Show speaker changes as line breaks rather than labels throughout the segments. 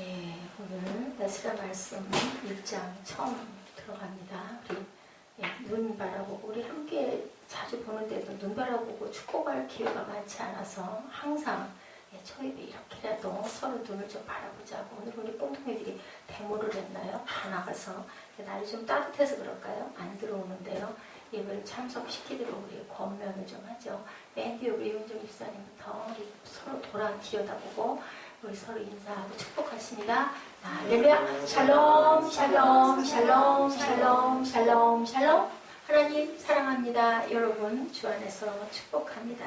예, 오늘 에스라 말씀 1장 처음 들어갑니다. 우리 눈 바라보고 우리 함께 자주 보는데도 눈 바라보고 축복할 기회가 많지 않아서 항상 초입에 이렇게라도 서로 눈을 좀 바라보자고. 오늘 우리 뽕통이들이 데모를 했나요? 다 나가서 날이 좀 따뜻해서 그럴까요? 안 들어오는데요. 예배를 참석시키도록 우리 권면을 좀 하죠. 맨 뒤에 우리 윤정 집사님부터 우리 서로 돌아 들여다보고 우리 서로 인사하고 축복하십니다. 할렐루야. 샬롬 샬롬 샬롬 샬롬 샬롬 샬롬. 하나님 사랑합니다. 여러분 주 안에서 축복합니다.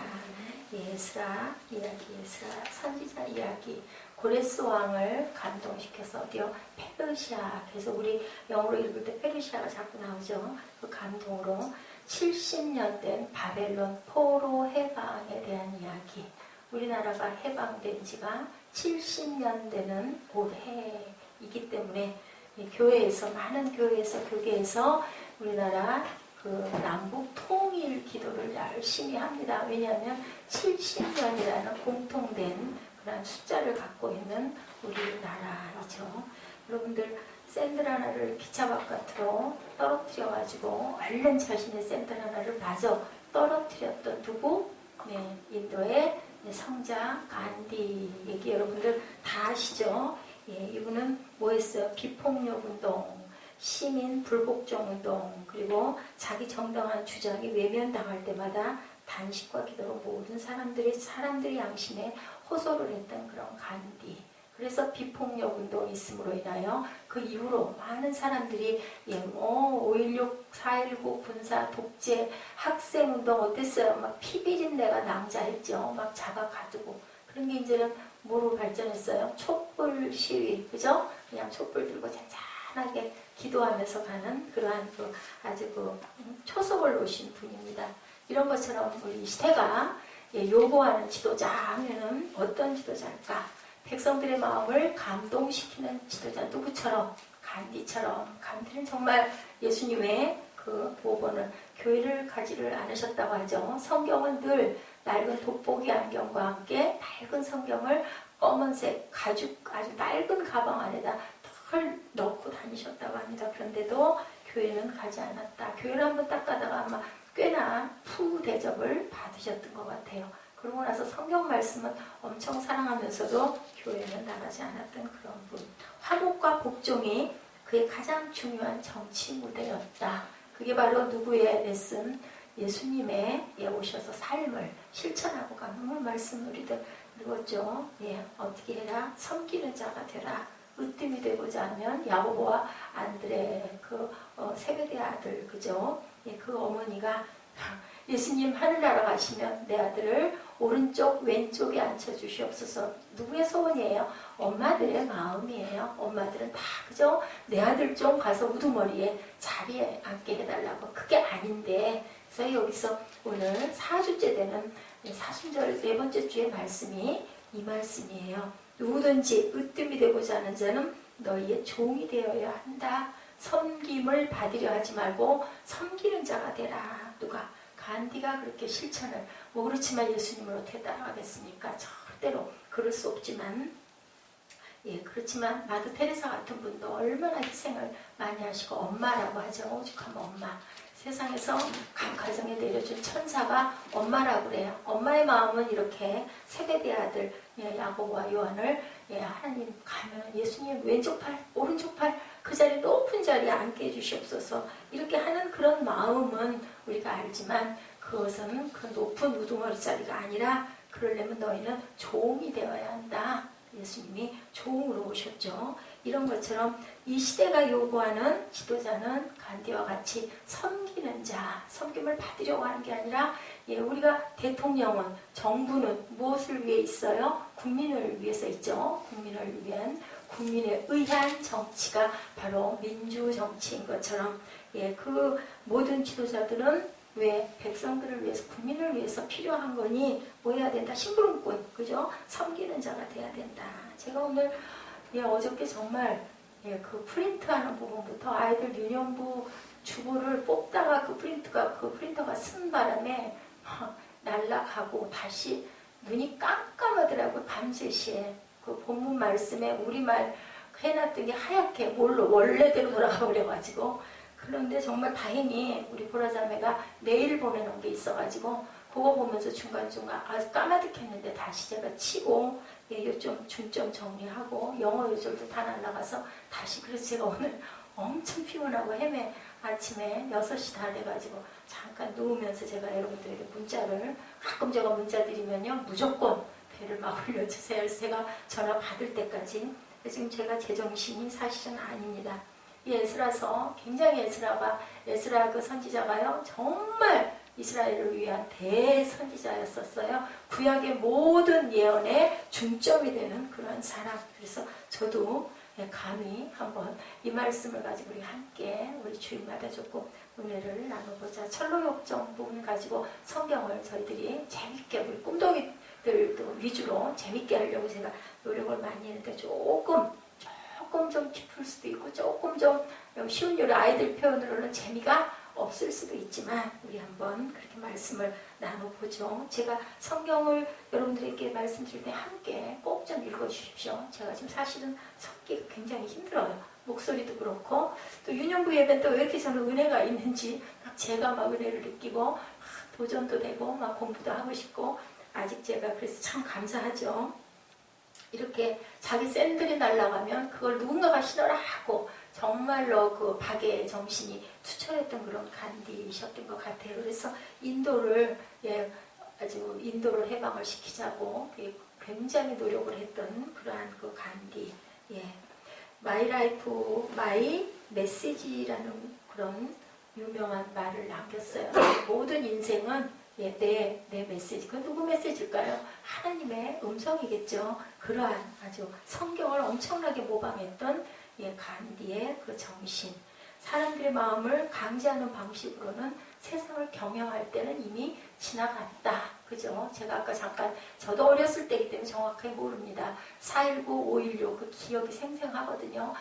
에스라 이야기, 에스라 선지자 이야기. 고레스 왕을 감동시켜서 어디요? 페르시아. 그래서 우리 영어로 읽을 때 페르시아가 자꾸 나오죠. 그 감동으로 70년 된 바벨론 포로 해방에 대한 이야기. 우리나라가 해방된 지가 70년 되는 올해이기 때문에 교회에서, 많은 교회에서, 교계에서 우리나라 그 남북 통일 기도를 열심히 합니다. 왜냐하면 70년이라는 공통된 그런 숫자를 갖고 있는 우리나라이죠. 여러분들 샌들 하나를 기차 바깥으로 떨어뜨려가지고 얼른 자신의 샌들 하나를 마저 떨어뜨렸던 누구? 인도의 성자 간디 얘기 여러분들 다 아시죠? 이분은 뭐 했어요? 비폭력 운동, 시민 불복종 운동, 그리고 자기 정당한 주장이 외면당할 때마다 단식과 기도로 모든 사람들이 양심에 호소를 했던 그런 간디. 그래서 비폭력 운동이 있음으로 인하여 그 이후로 많은 사람들이 5.16, 4.19 군사 독재 학생 운동 어땠어요? 막 피비린내가 낭자했죠. 막 잡아가지고. 그런 게 이제는 뭐로 발전했어요? 촛불 시위, 그죠? 그냥 촛불 들고 잔잔하게 기도하면서 가는 그러한 아주 초석을 놓으신 분입니다. 이런 것처럼 우리 시대가 요구하는 지도자 하면은 어떤 지도자일까? 백성들의 마음을 감동시키는 지도자 누구처럼? 간디처럼. 간디는 정말 예수님의 그 모본을 교회를 가지를 않으셨다고 하죠. 성경은 늘 낡은 돋보기 안경과 함께 낡은 성경을 검은색 가죽 아주 낡은 가방 안에다 털 넣고 다니셨다고 합니다. 그런데도 교회는 가지 않았다. 교회를 한번 딱 가다가 아마 꽤나 푸대접을 받으셨던 것 같아요. 그러고 나서 성경 말씀은 엄청 사랑하면서도 교회는 나가지 않았던 그런 분. 화목과 복종이 그의 가장 중요한 정치 무대였다. 그게 바로 누구의 레슨? 예수님의 오셔서 삶을 실천하고 가는 오늘 말씀 우리들 읽었죠. 어떻게 해라? 섬기는 자가 되라. 으뜸이 되고자 하면 야고보와 안드레 세베대 아들 그죠? 그 어머니가 예수님 하늘나라 가시면 내 아들을 오른쪽 왼쪽에 앉혀주시옵소서. 누구의 소원이에요? 엄마들의 마음이에요. 엄마들은 다 그죠? 내 아들 좀 가서 우두머리에 자리에 앉게 해달라고. 그게 아닌데. 그래서 여기서 오늘 4주째 되는 사순절 4번째 주의 말씀이 이 말씀이에요. 누구든지 으뜸이 되고자 하는 자는 너희의 종이 되어야 한다. 섬김을 받으려 하지 말고 섬기는 자가 되라. 누가? 간디가 그렇게 실천을. 그렇지만 예수님을 어떻게 따라가겠습니까? 절대로 그럴 수 없지만 그렇지만 마더 테레사 같은 분도 얼마나 희생을 많이 하시고 엄마라고 하죠. 오죽하면 엄마. 세상에서 각 가정에 내려준 천사가 엄마라고 그래요. 엄마의 마음은 이렇게 세베대 아들 야고보와 요한을 하나님 가면 예수님 왼쪽 팔 오른쪽 팔 그 자리 높은 자리에 앉게 해주시옵소서. 이렇게 하는 그런 마음은 우리가 알지만 그것은 그 높은 우두머리 자리가 아니라 그러려면 너희는 종이 되어야 한다. 예수님이 종으로 오셨죠. 이런 것처럼 이 시대가 요구하는 지도자는 간디와 같이 섬기는 자, 섬김을 받으려고 하는 게 아니라 우리가 대통령은, 정부는 무엇을 위해 있어요? 국민을 위해서 있죠. 국민을 위한, 국민에 의한 정치가 바로 민주정치인 것처럼 그 모든 지도자들은 왜? 백성들을 위해서, 국민을 위해서 필요한 거니 뭐 해야 된다? 심부름꾼, 그죠? 섬기는 자가 돼야 된다. 제가 오늘 어저께 정말 그 프린트하는 부분부터 아이들 유년부 주보를 뽑다가 그 프린터가 쓴 바람에 날아가고 다시 눈이 깜깜하더라고요. 밤 3시에. 그 본문 말씀에 우리말 해놨던 게 하얗게 뭘로 원래대로 돌아가 버려가지고 그런데 정말 다행히 우리 보라자매가 메일 보내놓은 게 있어가지고 그거 보면서 중간중간 아주 까마득했는데 다시 제가 치고 요점 중점 정리하고 영어 요절도 다 날라가서 다시 그래서 제가 오늘 엄청 피곤하고 아침에 6시 다 돼가지고 잠깐 누우면서 제가 여러분들에게 문자를 가끔 제가 문자 드리면요 무조건 배를 막 올려주세요. 그래서 제가 전화 받을 때까지 지금 제가 제정신이 사실은 아닙니다. 이 에스라서 굉장히 에스라 그 선지자가요 정말 이스라엘을 위한 대선지자였었어요. 구약의 모든 예언의 중점이 되는 그런 사람. 그래서 저도 감히 한번 이 말씀을 가지고 우리 함께 우리 주일마다 조금 은혜를 나눠보자. 철로역정 부분 가지고 성경을 저희들이 재밌게 우리 꿈덩이들도 위주로 재밌게 하려고 제가 노력을 많이 했는데 조금 좀 깊을 수도 있고 조금 좀 쉬운 요리 아이들 표현으로는 재미가 없을 수도 있지만 우리 한번 그렇게 말씀을 나눠보죠. 제가 성경을 여러분들에게 말씀드릴 때 함께 꼭 좀 읽어주십시오. 제가 지금 사실은 성기가 굉장히 힘들어요. 목소리도 그렇고 또 유년부 예배는 또 왜 이렇게 저는 은혜가 있는지 제가 막 은혜를 느끼고 막 도전도 되고 막 공부도 하고 싶고 아직 제가 그래서 참 감사하죠. 이렇게 자기 샌들이 날아가면 그걸 누군가가 신어라 하고 정말로 그 박의 정신이 투철했던 그런 간디셨던 것 같아요. 그래서 인도를 아주 인도를 해방을 시키자고 굉장히 노력을 했던 그러한 그 간디. 마이 라이프 마이 메시지라는 그런 유명한 말을 남겼어요. 모든 인생은 내 메시지. 그건 누구 메시지일까요? 하나님의 음성이겠죠. 그러한 아주 성경을 엄청나게 모방했던 간디의 그 정신. 사람들의 마음을 강제하는 방식으로는 세상을 경영할 때는 이미 지나갔다. 그죠? 제가 아까 잠깐 저도 어렸을 때이기 때문에 정확하게 모릅니다. 4.19, 5.16 그 기억이 생생하거든요.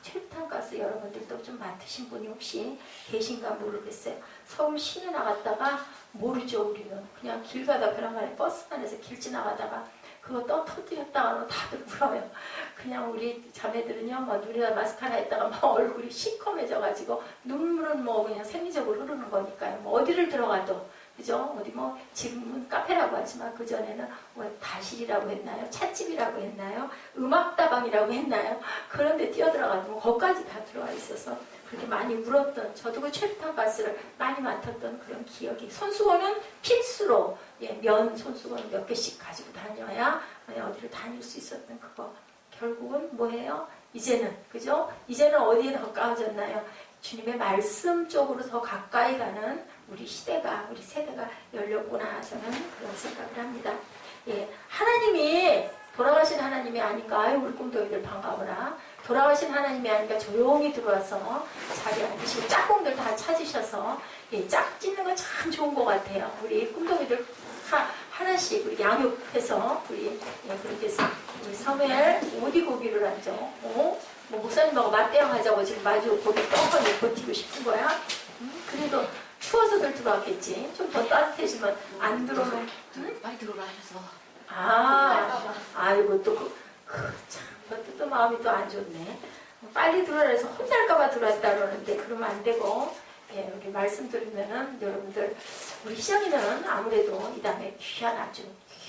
철탄가스 여러분들도 좀 맡으신 분이 혹시 계신가 모르겠어요. 서울 시내 나갔다가 모르죠. 우리는 그냥 길 가다 벼랑간에 버스 안에서 길 지나가다가 그거 터뜨렸다가는 다들 울어요. 그냥 우리 자매들은요 눈에다 마스크 하나 했다가 막 얼굴이 시커매져가지고 눈물은 그냥 생리적으로 흐르는 거니까요. 어디를 들어가도 그죠? 어디 지금은 카페라고 하지만 그전에는 다실이라고 했나요? 찻집이라고 했나요? 음악다방이라고 했나요? 그런데 뛰어들어가도 거기까지 다 들어와 있어서 그렇게 많이 울었던 저도 그 최루탄가스를 많이 맡았던 그런 기억이 손수건은 필수로 면 손수건 몇 개씩 가지고 다녀야 어디를 다닐 수 있었던 그거 결국은 뭐예요? 이제는 그죠? 이제는 어디에 더 가까워졌나요? 주님의 말씀 쪽으로 더 가까이 가는 우리 시대가 우리 세대가 열렸구나 저는 그런 생각을 합니다. 하나님이 돌아가신 하나님이 아닌가 아유 우리 꿈덩이들 반가워라. 돌아가신 하나님이 아니까 조용히 들어와서 자리에 앉으시고 짝꿍들 다 찾으셔서 짝 찢는 건 참 좋은 것 같아요. 우리 꿈덩이들 하나씩 우리 양육해서 우리 그렇게 해서 우리 서멜 어디 고기를 하죠? 목사님하고 맞대응 하자고 지금 마주 고기 떡하니 버티고 싶은 거야? 그래도 추워서들 들어왔겠지. 좀 더 따뜻해지면 안 들어오면
빨리 들어오라 해서.
아이고 또 그것도 또 마음이 또 안 좋네. 빨리 들어오라 해서 혼날까봐 들어왔다 그러는데 그러면 안 되고 우리 말씀 들으면은 여러분들 우리 시장이는 아무래도 이 다음에 귀한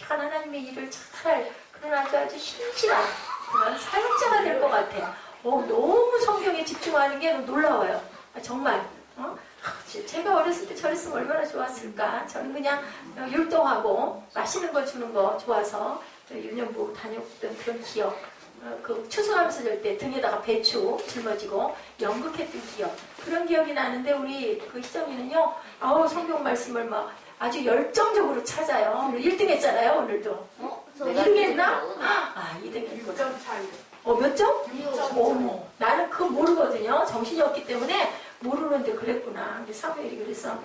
하나님의 일을 잘할 그런 아주 신실한 그런 사역자가 될 것 같아요. 너무 성경에 집중하는 게 놀라워요. 정말. 제가 어렸을 때 저랬으면 얼마나 좋았을까. 저는 그냥 율동하고 맛있는 거 주는 거 좋아서 유년부 다녔던 그런 기억. 그 추수감사 절 때 등에다가 배추 짊어지고 연극했던 기억. 그런 기억이 나는데 우리 그 희정이는요. 성경 말씀을 막 아주 열정적으로 찾아요. 1등 했잖아요 오늘도. 2등 했나? 2등 했구나. 몇 점? 6점. 나는 그거 모르거든요. 정신이 없기 때문에 모르는데 그랬구나. 근데 사무엘이 그래서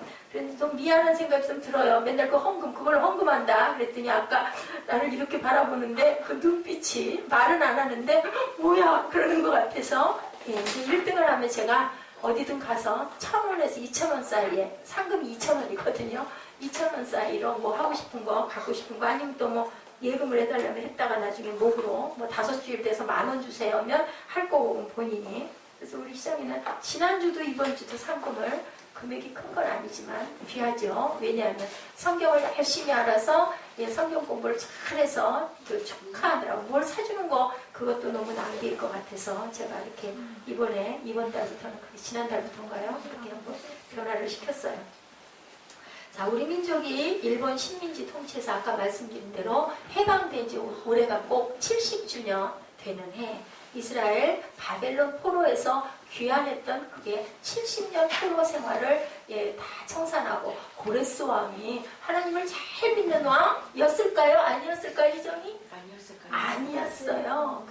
좀 미안한 생각이 좀 들어요. 맨날 그걸 헌금한다. 그랬더니 아까 나를 이렇게 바라보는데 그 눈빛이 말은 안 하는데 뭐야 그러는 것 같아서 1등을 하면 제가 어디든 가서 1,000원에서 2,000원 사이에 상금이 2,000원이거든요. 2,000원 사이로 하고 싶은 거 갖고 싶은 거 아니면 또 예금을 해달라면 했다가 나중에 목으로 뭐 5주일 돼서 10,000원 주세요 하면 할 거고 본인이. 그래서 우리 시장에는 지난주도 이번주도 상금을 금액이 큰 건 아니지만 귀하죠. 왜냐하면 성경을 열심히 알아서 성경 공부를 잘해서 그 축하하느라고 뭘 사주는 거 그것도 너무 낭비일 것 같아서 제가 이렇게 이번 달부터는 지난달부터인가요? 이렇게 한번 변화를 시켰어요. 자, 우리 민족이 일본 식민지 통치에서 아까 말씀드린 대로 해방된 지 올해가 꼭 70주년 되는 해. 이스라엘 바벨론 포로에서 귀환했던 그게 70년 포로 생활을 다 청산하고 고레스 왕이 하나님을 잘 믿는 왕이었을까요? 아니었을까요? 희정이? 아니었어요.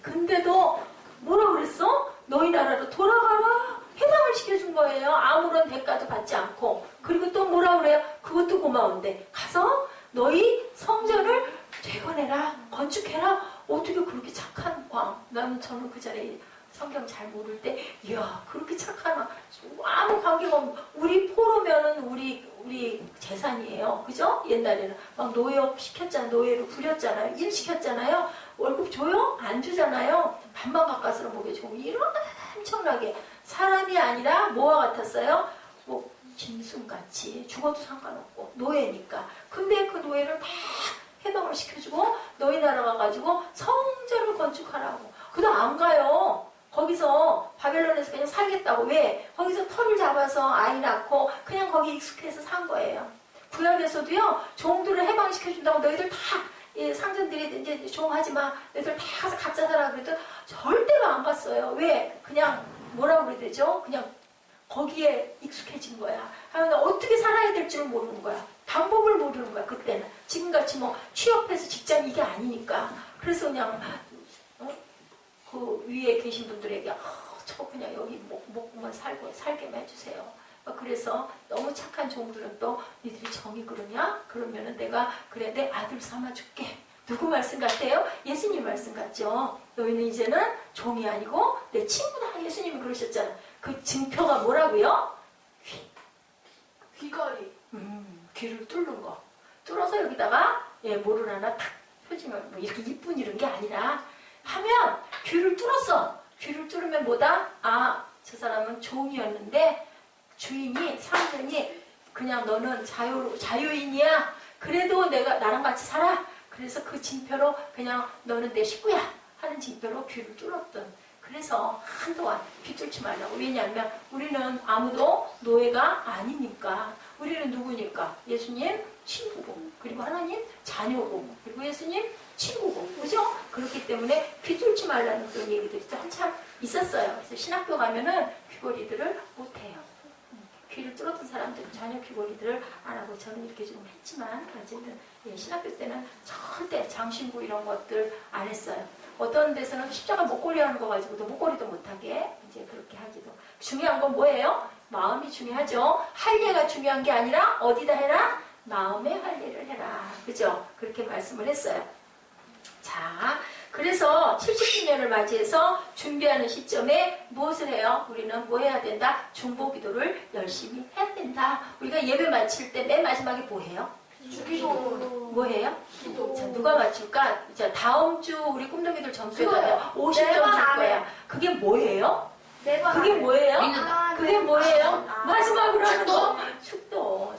근데도 뭐라 그랬어? 너희 나라로 돌아가라. 해방을 시켜준 거예요. 아무런 대가도 받지 않고. 그리고 또 뭐라 그래요? 그것도 고마운데 가서 너희 성전을 재건해라. 건축해라. 어떻게 그렇게 착한 왕. 저는 그 전에 성경 잘 모를 때 이야 그렇게 착한 왕. 아무 관계가 없는 우리 포로면은 우리 재산이에요. 그죠? 옛날에는 막 노예업 시켰잖아요. 노예로 부렸잖아요. 일 시켰잖아요. 월급 줘요? 안 주잖아요. 반만 가까스로 먹여주고 이런 엄청나게 사람이 아니라 뭐와 같았어요? 뭐 짐승같이 죽어도 상관없고 노예니까. 근데 그 노예를 다 해방을 시켜주고 너희 나라 가가지고 성전을 건축하라고. 그도 안 가요. 거기서 바벨론에서 그냥 살겠다고. 왜? 거기서 터를 잡아서 아이 낳고 그냥 거기 익숙해서 산 거예요. 구약에서도요. 종들을 해방시켜준다고 너희들 다 상전들이 이제 종하지 마. 너희들 다 가서 각자 살아 그래도 절대로 안 갔어요. 왜? 그냥 뭐라고 그래야 되죠? 그냥 거기에 익숙해진 거야. 어떻게 살아야 될 줄 모르는 거야. 방법을 모르는 거야. 그때는. 지금같이 뭐 취업해서 직장 이게 아니니까. 그래서 그냥 그 위에 계신 분들에게 저 그냥 여기 먹고만 살게만 해주세요. 그래서 너무 착한 종들은 또 니들이 정이 그러냐? 그러면은 내가 그래 내 아들 삼아줄게. 누구 말씀 같아요? 예수님 말씀 같죠. 너희는 이제는 종이 아니고 내 친구다. 예수님이 그러셨잖아. 그 증표가 뭐라고요? 귀걸이. 귀를 뚫는 거. 뚫어서 여기다가 뭐를 하나 탁 표지면 뭐 이렇게 이쁜 이런 게 아니라 하면 귀를 뚫었어. 귀를 뚫으면 뭐다? 아, 저 사람은 종이었는데 주인이 상전이 그냥 너는 자유인이야. 그래도 내가 나랑 같이 살아. 그래서 그 징표로 그냥 너는 내 식구야 하는 징표로 귀를 뚫었던. 그래서 한동안 귀 뚫지 말라고. 왜냐하면 우리는 아무도 노예가 아니니까. 우리는 누구니까? 예수님 친구고, 그리고 하나님 자녀고, 그리고 예수님 친구고, 그죠? 그렇기 때문에 귀 뚫지 말라는 그런 얘기들이 한참 있었어요. 그래서 신학교 가면은 귀걸이들을 못해요. 귀를 뚫었던 사람들은 전혀 귀걸이들을 안 하고 저는 이렇게 좀 했지만 어쨌든 신학교 때는 절대 장신구 이런 것들 안 했어요. 어떤 데서는 십자가 목걸이 하는 거 가지고도 목걸이도 못하게 이제 그렇게 하기도. 중요한 건 뭐예요? 마음이 중요하죠. 할례가 중요한 게 아니라 어디다 해라? 마음의 할례를 해라. 그죠? 그렇게 말씀을 했어요. 자, 그래서 70주년을 맞이해서 준비하는 시점에 무엇을 해요? 우리는 뭐 해야 된다? 중보기도를 열심히 해야 된다. 우리가 예배 마칠 때 맨 마지막에 뭐 해요?
기도.
뭐 해요?
기도.
자, 누가 맞출까? 자, 다음 주 우리 꿈동이들 점수에다가 50점 줄 거야. 그게 뭐예요? 그게 뭐예요? 그게 뭐예요? 마지막으로 하는 거? 축도.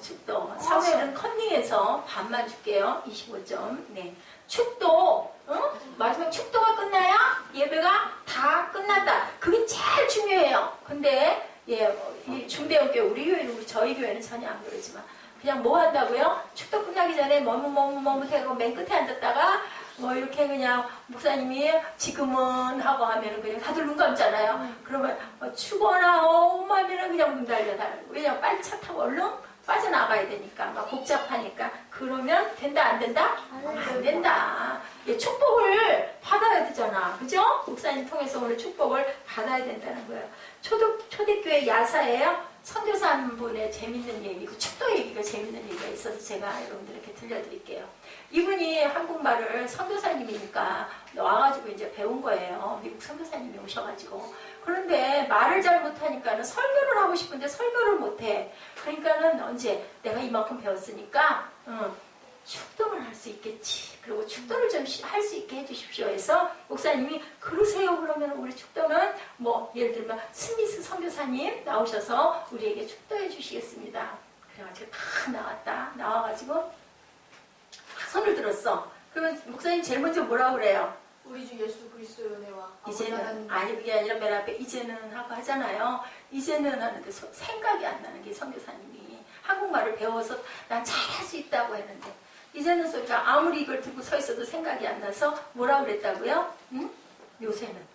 사회는 컨닝해서 반만 줄게요. 25점. 네. 축도. 응? 마지막 축도가 끝나야 예배가 다 끝난다. 그게 제일 중요해요. 근데 이 중대형 교회, 우리 교회는 저희 교회는 전혀 안 그러지만 그냥 뭐 한다고요? 축도 끝나기 전에 머뭇머뭇하고 맨 끝에 앉았다가 뭐 이렇게 그냥 목사님이 지금은 하고 하면은 그냥 다들 눈 감잖아요. 그러면 추거나 하면은 그냥 문 달려달라고. 왜냐면 빨리 차 타고 얼른 빠져나가야 되니까 막 복잡하니까. 그러면 된다 안 된다? 안 된다. 축복을 받아야 되잖아. 그죠? 목사님 통해서 오늘 축복을 받아야 된다는 거예요. 초대교회 야사예요. 선교사 한 분의 재밌는 얘기, 그 축도 얘기가 재밌는 얘기가 있어서 제가 여러분들에게 들려드릴게요. 이분이 한국말을 선교사님이니까 와가지고 이제 배운 거예요. 미국 선교사님이 오셔가지고. 그런데 말을 잘 못하니까는 설교를 하고 싶은데 설교를 못해. 그러니까는 언제 내가 이만큼 배웠으니까 축도는 할 수 있겠지. 그리고 축도를 좀 할 수 있게 해주십시오 해서 목사님이 그러세요. 그러면 우리 축도는 뭐 예를 들면 스미스 선교사님 나오셔서 우리에게 축도해 주시겠습니다. 그래가지고 다 나와가지고 손을 들었어. 그러면 목사님 제일 먼저 뭐라고 그래요?
우리 주 예수 그리스도의 은혜와
이제는 아니 그게 아니라 맨 앞에 이제는 하고 하잖아요. 이제는 하는데 생각이 안 나는 게 선교사님이 한국말을 배워서 난 잘할 수 있다고 했는데 이제는 소리가 아무리 이걸 들고 서 있어도 생각이 안 나서 뭐라고 그랬다고요? 응? 요새는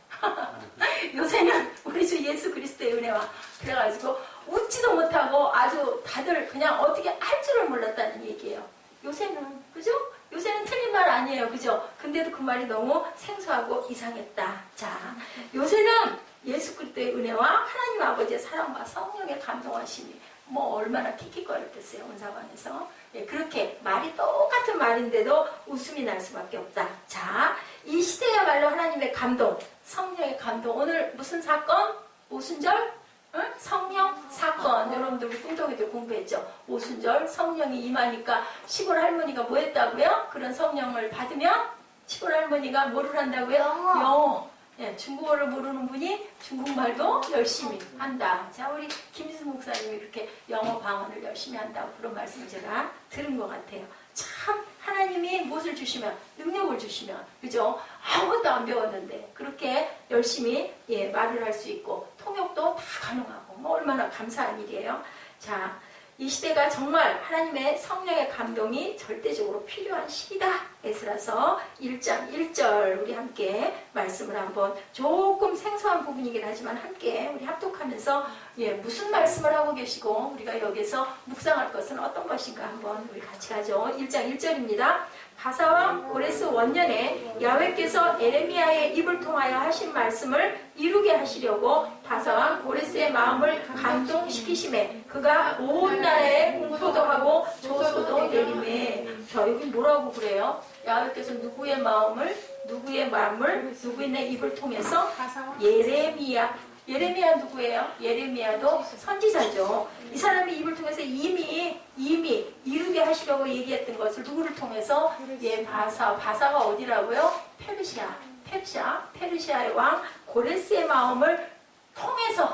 요새는 우리 주 예수 그리스도의 은혜와 그래가지고 웃지도 못하고 아주 다들 그냥 어떻게 할 줄을 몰랐다는 얘기예요. 요새는 그죠? 요새는 틀린 말 아니에요. 그죠? 근데도 그 말이 너무 생소하고 이상했다. 자, 요새는 예수 그리스도의 은혜와 하나님 아버지의 사랑과 성령의 감동하심이 뭐 얼마나 킥킥거렸겠어요. 온사방에서. 예, 그렇게 말이 똑같은 말인데도 웃음이 날 수밖에 없다. 자, 이 시대야말로 하나님의 감동, 성령의 감동. 오늘 무슨 사건? 오순절? 응? 성령 사건. 여러분들 우리 꿈동이도 공부했죠. 오순절 성령이 임하니까 시골 할머니가 뭐 했다고요? 그런 성령을 받으면 시골 할머니가 뭐를 한다고요? 영어. 예, 중국어를 모르는 분이 중국말도 열심히 한다. 자, 우리 김희수 목사님이 이렇게 영어 방언을 열심히 한다고 그런 말씀을 제가 들은 것 같아요. 참 하나님이 무엇을 주시면 능력을 주시면 그죠? 아무것도 안 배웠는데 그렇게 열심히 예, 말을 할 수 있고 통역도 다 가능하고 뭐 얼마나 감사한 일이에요. 자, 이 시대가 정말 하나님의 성령의 감동이 절대적으로 필요한 시기다. 에스라서 1장 1절 우리 함께 말씀을 한번 조금 생소한 부분이긴 하지만 함께 우리 합독하면서 예, 무슨 말씀을 하고 계시고 우리가 여기서 묵상할 것은 어떤 것인가 한번 우리 같이 하죠. 1장 1절입니다. 바사왕 고레스 원년에 야훼께서 에레미야의 입을 통하여 하신 말씀을 이루게 하시려고 바사왕 고레스의 마음을 감동시키심에 그가 온 나라에 공포도 하고 조소도 내림에. 자, 여기 뭐라고 그래요? 야훼께서 누구의 마음을 누구의 입을 통해서 예레미야 누구예요? 예레미야도 선지자죠. 이 사람이 입을 통해서 이미 이루게 하시려고 얘기했던 것을 누구를 통해서? 예, 바사가 어디라고요? 페르시아의 왕 고레스의 마음을 통해서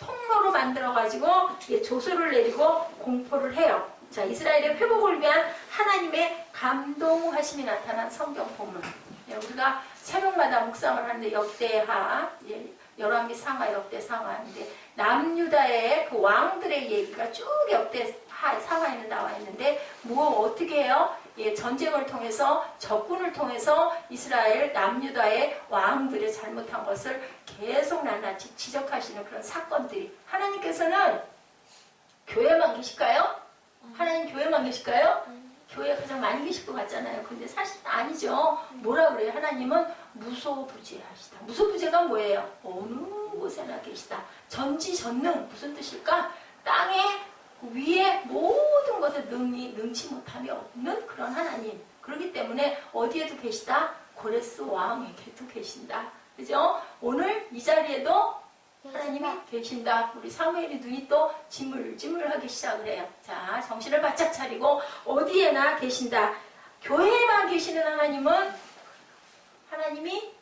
통로로 만들어가지고 예, 조소를 내리고 공포를 해요. 자, 이스라엘의 회복을 위한 하나님의 감동하심이 나타난 성경 본문. 예, 우리가 새벽마다 묵상을 하는데 역대하, 예, 열왕기 상하, 역대 상하인데 남유다의 그 왕들의 얘기가 쭉 역대하, 상하에는 나와 있는데 어떻게 해요? 예, 전쟁을 통해서 적군을 통해서 이스라엘 남유다의 왕들의 잘못한 것을 계속 낱낱이 지적하시는 그런 사건들이 하나님께서는 교회만 계실까요? 하나님 교회만 계실까요? 교회 가장 많이 계실 것 같잖아요. 근데 사실 아니죠. 뭐라 그래요? 하나님은 무소부재하시다. 무소부재가 뭐예요? 어느 곳에나 계시다. 전지전능 무슨 뜻일까? 땅에 위에 모든 것에 능치 못함이 없는 그런 하나님. 그렇기 때문에 어디에도 계시다? 고레스 왕에게도 계신다. 그죠? 오늘 이 자리에도 하나님이 계신다. 우리 사무엘이 눈이 또 지물지물하기 시작을 해요. 자, 정신을 바짝 차리고 어디에나 계신다. 교회에만 계시는 하나님이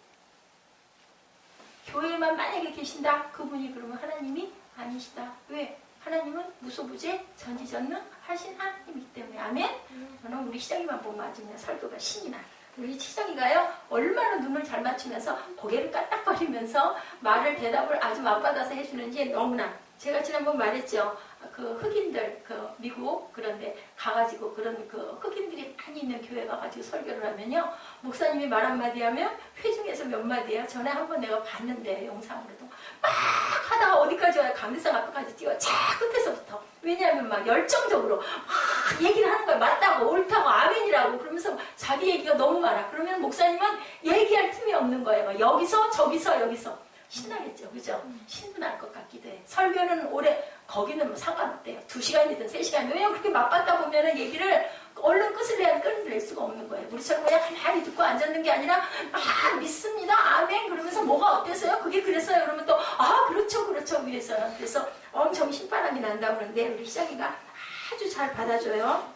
교회에만 만약에 계신다. 그분이 그러면 하나님이 아니시다. 왜? 하나님은 무소부재 전지전능 하신 하나님이기 때문에. 아멘? 저는 우리 시장이만 보면 아주 그냥 설교가 신이 나. 우리 시장이가요, 얼마나 눈을 잘 맞추면서 고개를 까딱거리면서 대답을 아주 맞받아서 해주는지 너무나. 제가 지난번 말했죠. 그 흑인들, 미국, 그런데 가가지고 그런 흑인들이 많이 있는 교회 가가지고 설교를 하면요. 목사님이 말 한마디 하면 회중에서 몇 마디예요. 전에 한번 내가 봤는데, 영상으로도. 막 하다가 어디까지 와요? 강대상 앞까지 뛰어. 자, 끝에서부터. 왜냐하면 막 열정적으로 막 얘기를 하는 거예요. 맞다고, 옳다고, 아멘이라고. 그러면서 자기 얘기가 너무 많아. 그러면 목사님은 얘기할 틈이 없는 거예요. 막 여기서, 저기서, 여기서. 신나겠죠. 그죠? 신도 날 것 같기도 해. 설교는 거기는 뭐 상관없대요. 2시간이든 3시간이든. 왜냐면 그렇게 맞받다 보면은 얘기를 얼른 끝을 내야 끊어낼 수가 없는 거예요. 우리처럼 그냥 가만히 듣고 앉았는 게 아니라, 믿습니다. 아멘. 그러면서 뭐가 어땠어요? 그게 그랬어요. 그러면 또, 그렇죠. 위에서는. 그래서 엄청 신바람이 난다고 그러는데, 우리 시작이가 아주 잘 받아줘요.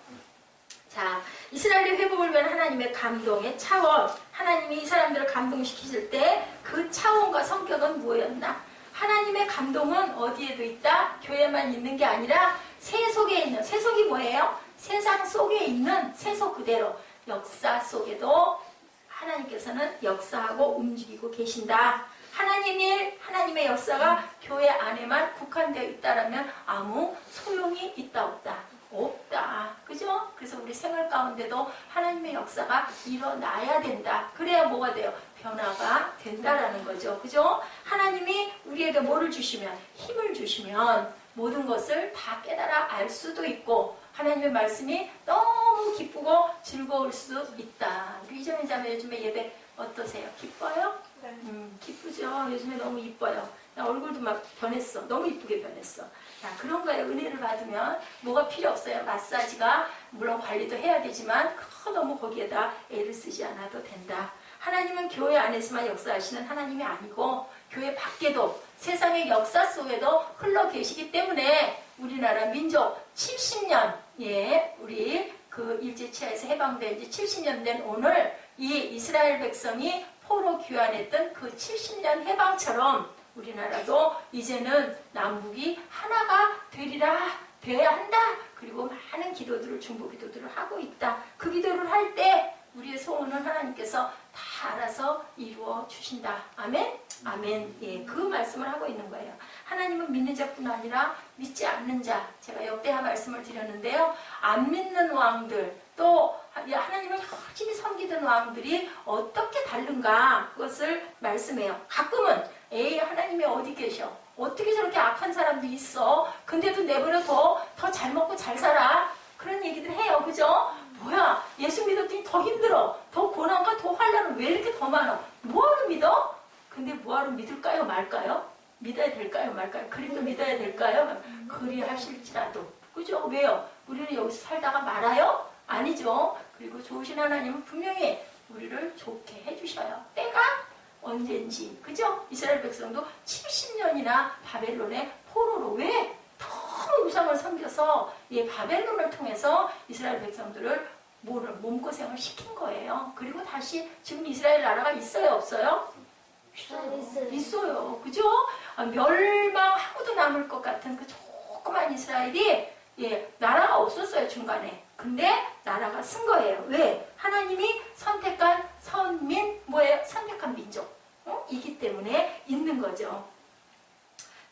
자, 이스라엘의 회복을 위한 하나님의 감동의 차원, 하나님이 이 사람들을 감동시키실 때 그 차원과 성격은 뭐였나? 하나님의 감동은 어디에도 있다? 교회만 있는 게 아니라 세속에 있는, 세속이 뭐예요? 세상 속에 있는 세속 그대로 역사 속에도 하나님께서는 역사하고 움직이고 계신다. 하나님 일, 하나님의 역사가 교회 안에만 국한되어 있다라면 아무 소용이 있다 없다? 없다. 그죠? 그래서 우리 생활 가운데도 하나님의 역사가 일어나야 된다. 그래야 뭐가 돼요? 변화가 된다라는 거죠. 그죠? 하나님이 우리에게 뭐를 주시면, 힘을 주시면 모든 것을 다 깨달아 알 수도 있고 하나님의 말씀이 너무 기쁘고 즐거울 수 있다. 우리 이정희 자매 요즘에 예배 어떠세요? 기뻐요?
네.
기쁘죠? 요즘에 너무 이뻐요. 얼굴도 막 변했어. 너무 이쁘게 변했어. 자, 그런 거에 은혜를 받으면 뭐가 필요 없어요. 마사지가 물론 관리도 해야 되지만 너무 거기에다 애를 쓰지 않아도 된다. 하나님은 교회 안에서만 역사하시는 하나님이 아니고 교회 밖에도 세상의 역사 속에도 흘러 계시기 때문에 우리나라 민족 70년, 예, 우리 그 일제치하에서 해방된 지 70년 된 오늘 이 이스라엘 백성이 포로 귀환했던 그 70년 해방처럼 우리나라도 이제는 남북이 하나가 돼야 한다. 그리고 많은 기도들을, 중보 기도들을 하고 있다. 그 기도를 할 때 우리의 소원은 하나님께서 다 알아서 이루어 주신다. 아멘? 아멘. 예, 그 말씀을 하고 있는 거예요. 하나님은 믿는 자뿐 아니라 믿지 않는 자. 제가 역대하 말씀을 드렸는데요. 안 믿는 왕들, 또 하나님을 열심히 섬기던 왕들이 어떻게 다른가 그것을 말씀해요. 가끔은 에이 하나님이 어디 계셔? 어떻게 저렇게 악한 사람도 있어? 근데도 내버려 더 잘 먹고 잘 살아. 그런 얘기들 해요. 그죠? 뭐야 예수 믿었더니 더 힘들어. 더 고난과 더 환난은 왜 이렇게 더 많아? 뭐하러 믿어? 근데 뭐하러 믿을까요? 말까요? 믿어야 될까요? 말까요? 그리도 믿어야 될까요? 그리하실지라도. 그죠? 왜요? 우리는 여기서 살다가 말아요? 아니죠. 그리고 좋으신 하나님은 분명히 우리를 좋게 해주셔요. 때가 언젠지. 그죠? 이스라엘 백성도 70년이나 바벨론의 포로로 왜? 너무 우상을 섬겨서 이 바벨론을 통해서 이스라엘 백성들을 몸고생을 시킨 거예요. 그리고 다시 지금 이스라엘 나라가 있어요? 없어요? 있어요. 그죠? 멸망하고도 남을 것 같은 그 조그만 이스라엘이 나라가 없었어요. 중간에. 근데 나라가 쓴 거예요. 왜? 하나님이 선택한 선민, 뭐예요? 선택한 민족. 이기 때문에 있는 거죠.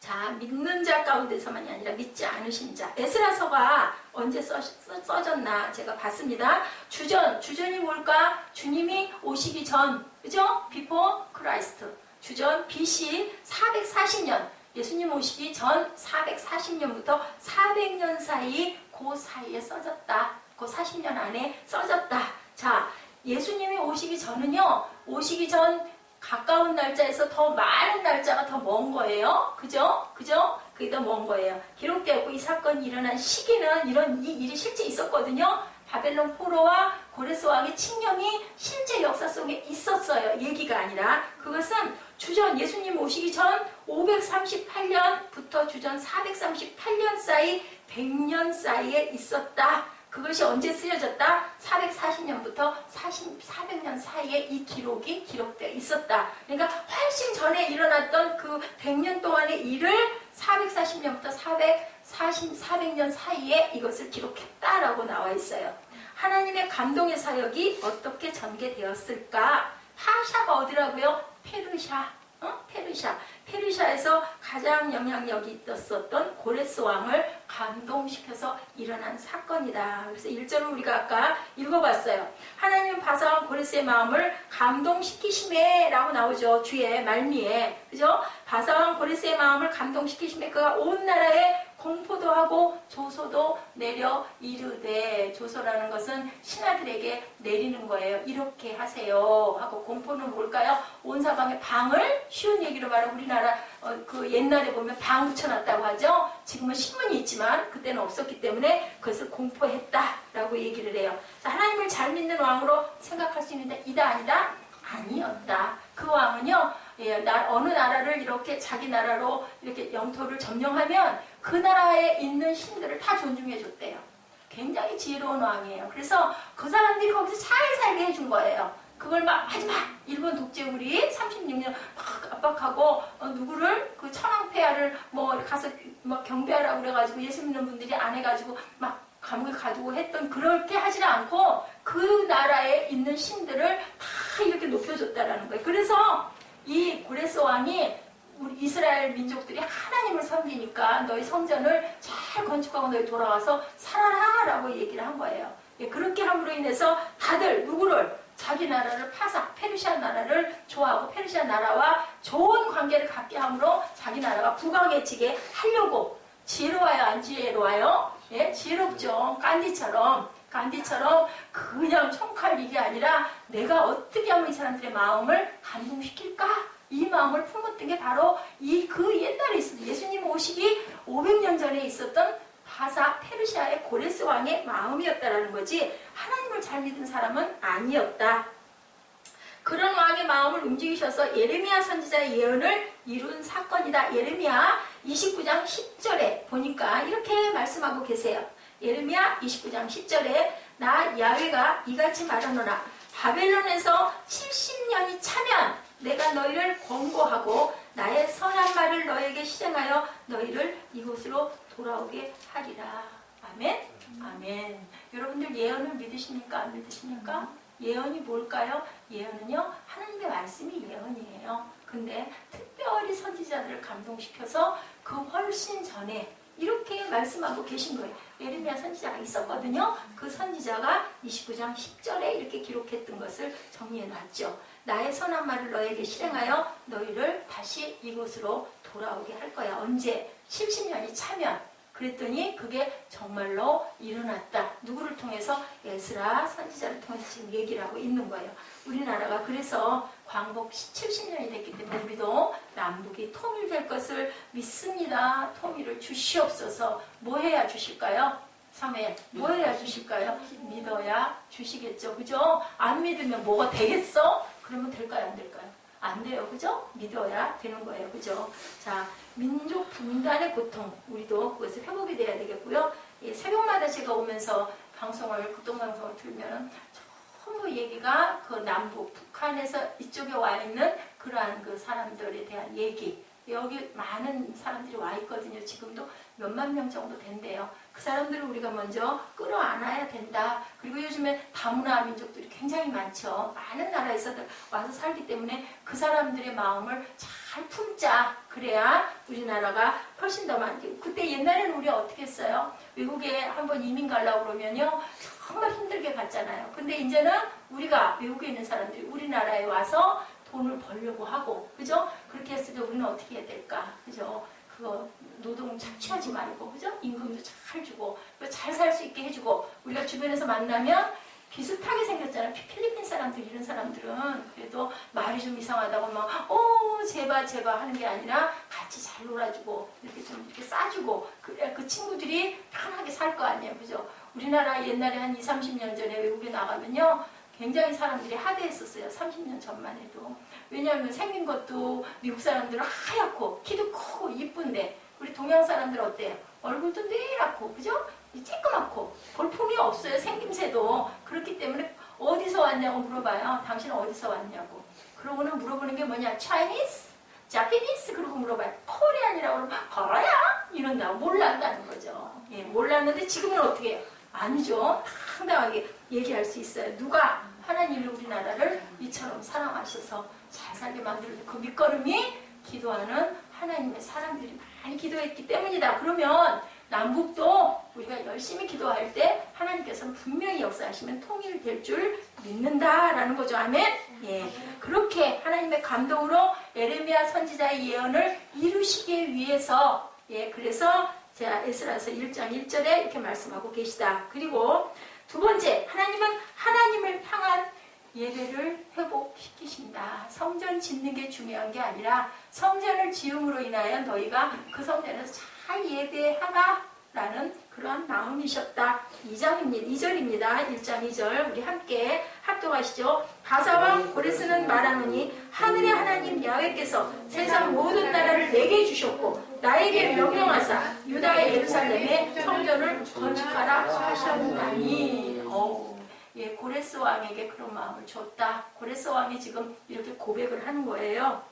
자, 믿는 자 가운데서만이 아니라 믿지 않으신 자. 에스라서가 언제 써졌나 제가 봤습니다. 주전이 뭘까? 주님이 오시기 전, 그죠? Before Christ. 주전 BC 440년. 예수님 오시기 전 440년부터 400년 사이 그 사이에 써졌다. 그 40년 안에 써졌다. 자, 예수님이 오시기 전은요. 오시기 전 가까운 날짜에서 더 많은 날짜가 더 먼 거예요. 그죠? 그게 더 먼 거예요. 기록되었고 이 사건이 일어난 시기는 이 일이 실제 있었거든요. 바벨론 포로와 고레스 왕의 칙령이 실제 역사 속에 있었어요. 얘기가 아니라. 그것은 주전 예수님 오시기 전 538년부터 주전 438년 사이 100년 사이에 있었다. 그것이 언제 쓰여졌다? 440년부터 400년 사이에 이 기록이 기록되어 있었다. 그러니까 훨씬 전에 일어났던 그 100년 동안의 일을 440년부터 400년 사이에 이것을 기록했다라고 나와 있어요. 하나님의 감동의 사역이 어떻게 전개되었을까? 파샤가 어디라고요? 페르샤. 페르샤에서 가장 영향력이 있었던 고레스 왕을 감동시켜서 일어난 사건이다. 그래서 1절을 우리가 아까 읽어봤어요. 하나님은 바사왕 고레스의 마음을 감동시키심에 라고 나오죠. 뒤에 말미에. 그죠? 바사왕 고레스의 마음을 감동시키심에 그가 온 나라에 공포도 하고 조소도 내려 이르되. 조소라는 것은 신하들에게 내리는 거예요. 이렇게 하세요 하고. 공포는 뭘까요? 온 사방에 방을, 쉬운 얘기로 말하면 우리나라 그 옛날에 보면 방 붙여놨다고 하죠. 지금은 신문이 있지만 그때는 없었기 때문에 그것을 공포했다라고 얘기를 해요. 자, 하나님을 잘 믿는 왕으로 생각할 수 있는데 이다 아니다? 아니었다. 그 왕은요, 어느 나라를 이렇게 자기 나라로 이렇게 영토를 점령하면 그 나라에 있는 신들을 다 존중해 줬대요. 굉장히 지혜로운 왕이에요. 그래서 그 사람들이 거기서 잘 살게 해준 거예요. 그걸 막 하지마! 일본 독재우리 36년 막 압박하고 누구를 그 천황폐하를 뭐 가서 막 경배하라고 그래가지고 예수 믿는 분들이 안 해가지고 막 감옥에 가지고 했던 그렇게 하지 않고 그 나라에 있는 신들을 다 이렇게 높여줬다라는 거예요. 그래서 이 고레스 왕이 우리 이스라엘 민족들이 하나님을 섬기니까 너희 성전을 잘 건축하고 너희 돌아와서 살아라 라고 얘기를 한 거예요. 예, 그렇게 함으로 인해서 다들 누구를 자기 나라를 페르시아 나라를 좋아하고 페르시아 나라와 좋은 관계를 갖게 함으로 자기 나라가 부강해지게 하려고. 지혜로워요 안 지혜로워요? 예, 지혜롭죠. 간디처럼 그냥 총칼 이게 아니라 내가 어떻게 하면 이 사람들의 마음을 감동시킬까? 이 마음을 품었던 게 바로 그 옛날에 있었던 예수님 오시기 500년 전에 있었던 페르시아의 고레스 왕의 마음이었다라는 거지 하나님을 잘 믿은 사람은 아니었다. 그런 왕의 마음을 움직이셔서 예레미야 선지자의 예언을 이룬 사건이다. 예레미야 29장 10절에 보니까 이렇게 말씀하고 계세요. 예레미야 29장 10절에 나 야훼가 이같이 말하노라. 바벨론에서 70년이 차면 내가 너희를 권고하고 나의 선한 말을 너에게 실행하여 너희를 이곳으로 돌아오게 하리라. 아멘? 아멘. 여러분들 예언을 믿으십니까? 안 믿으십니까? 예언이 뭘까요? 예언은요, 하나님의 말씀이 예언이에요. 근데 특별히 선지자들을 감동시켜서 그 훨씬 전에 이렇게 말씀하고 계신 거예요. 예레미야 선지자가 있었거든요. 그 선지자가 29장 10절에 이렇게 기록했던 것을 정리해놨죠. 나의 선한 말을 너에게 실행하여 너희를 다시 이곳으로 돌아오게 할 거야. 언제? 70년이 차면. 그랬더니 그게 정말로 일어났다. 누구를 통해서? 에스라 선지자를 통해서 지금 얘기를 하고 있는 거예요. 우리나라가 그래서 광복 70년이 됐기 때문에 우리도 남북이 통일될 것을 믿습니다. 통일을 주시옵소서. 뭐 해야 주실까요? 사무엘, 뭐 해야 주실까요? 믿어야 주시겠죠. 그죠? 안 믿으면 뭐가 되겠어? 그러면 될까요? 안 될까요? 안 돼요. 그죠? 믿어야 되는 거예요. 그죠? 자, 민족 분단의 고통, 우리도 그것을 회복이 돼야 되겠고요. 새벽마다 제가 오면서 극동방송을 들으면 전부 얘기가 그 남북, 북한에서 이쪽에 와 있는 그러한 그 사람들에 대한 얘기. 여기 많은 사람들이 와 있거든요. 지금도 몇만 명 정도 된대요. 그 사람들을 우리가 먼저 끌어안아야 된다. 그리고 요즘에 다문화 민족들이 굉장히 많죠. 많은 나라에서들 와서 살기 때문에 그 사람들의 마음을 잘 품자. 그래야 우리나라가 훨씬 더 많게. 그때 옛날에는 우리 어떻게 했어요? 외국에 한번 이민 가려고 그러면요. 정말 힘들게 갔잖아요. 근데 이제는 우리가 외국에 있는 사람들이 우리나라에 와서 돈을 벌려고 하고, 그죠? 그렇게 했을 때 우리는 어떻게 해야 될까? 그죠? 그거 노동 착취하지 말고, 그죠? 임금도 잘 주고, 잘 살 수 있게 해주고, 우리가 주변에서 만나면 비슷하게 생겼잖아요. 필리핀 사람들, 이런 사람들은 그래도 말이 좀 이상하다고 막, 제발 하는 게 아니라 같이 잘 놀아주고, 이렇게 좀 이렇게 싸주고, 그래야 그 친구들이 편하게 살 거 아니에요. 그죠? 우리나라 옛날에 한 20, 30년 전에 외국에 나가면요. 굉장히 사람들이 하대했었어요. 30년 전만 해도. 왜냐하면 생긴 것도 미국 사람들은 하얗고 키도 크고 이쁜데 우리 동양 사람들 어때요? 얼굴도 뇌랗고 그죠? 쬐끄맣고 볼품이 없어요. 생김새도. 그렇기 때문에 어디서 왔냐고 물어봐요. 당신은 어디서 왔냐고. 그러고는 물어보는 게 뭐냐? Chinese? Japanese? 그러고 물어봐요. 코리안이라고 그러면 거야? 이런다고 몰랐다는 거죠. 예, 몰랐는데 지금은 어떻게 해요? 아니죠. 당당하게 얘기할 수 있어요. 누가? 하나님이 우리나라를 이처럼 사랑하셔서 잘 살게 만들고 그 밑거름이 기도하는 하나님의 사람들이 많이 기도했기 때문이다. 그러면 남북도 우리가 열심히 기도할 때 하나님께서는 분명히 역사하시면 통일될 줄 믿는다라는 거죠. 아멘? 예. 그렇게 하나님의 감동으로 예레미야 선지자의 예언을 이루시기 위해서 그래서 제가 에스라서 1장 1절에 이렇게 말씀하고 계시다. 그리고 두 번째, 하나님은 하나님을 향한 예배를 회복시키신다. 성전 짓는 게 중요한 게 아니라 성전을 지음으로 인하여 너희가 그 성전에서 잘 예배하라라는 그런 마음이셨다. 2절입니다. 1장 2절 우리 함께 합독하시죠. 바사왕 고레스 고레스는 말하노니 하늘의 하나님 야훼께서 세상 모든 나라를 내게 주셨고 나에게 명령하사 유다의 예루살렘에 성전을 건축하라 하셨나니. 예, 고레스 왕에게 그런 마음을 줬다. 고레스 왕이 지금 이렇게 고백을 하는 거예요.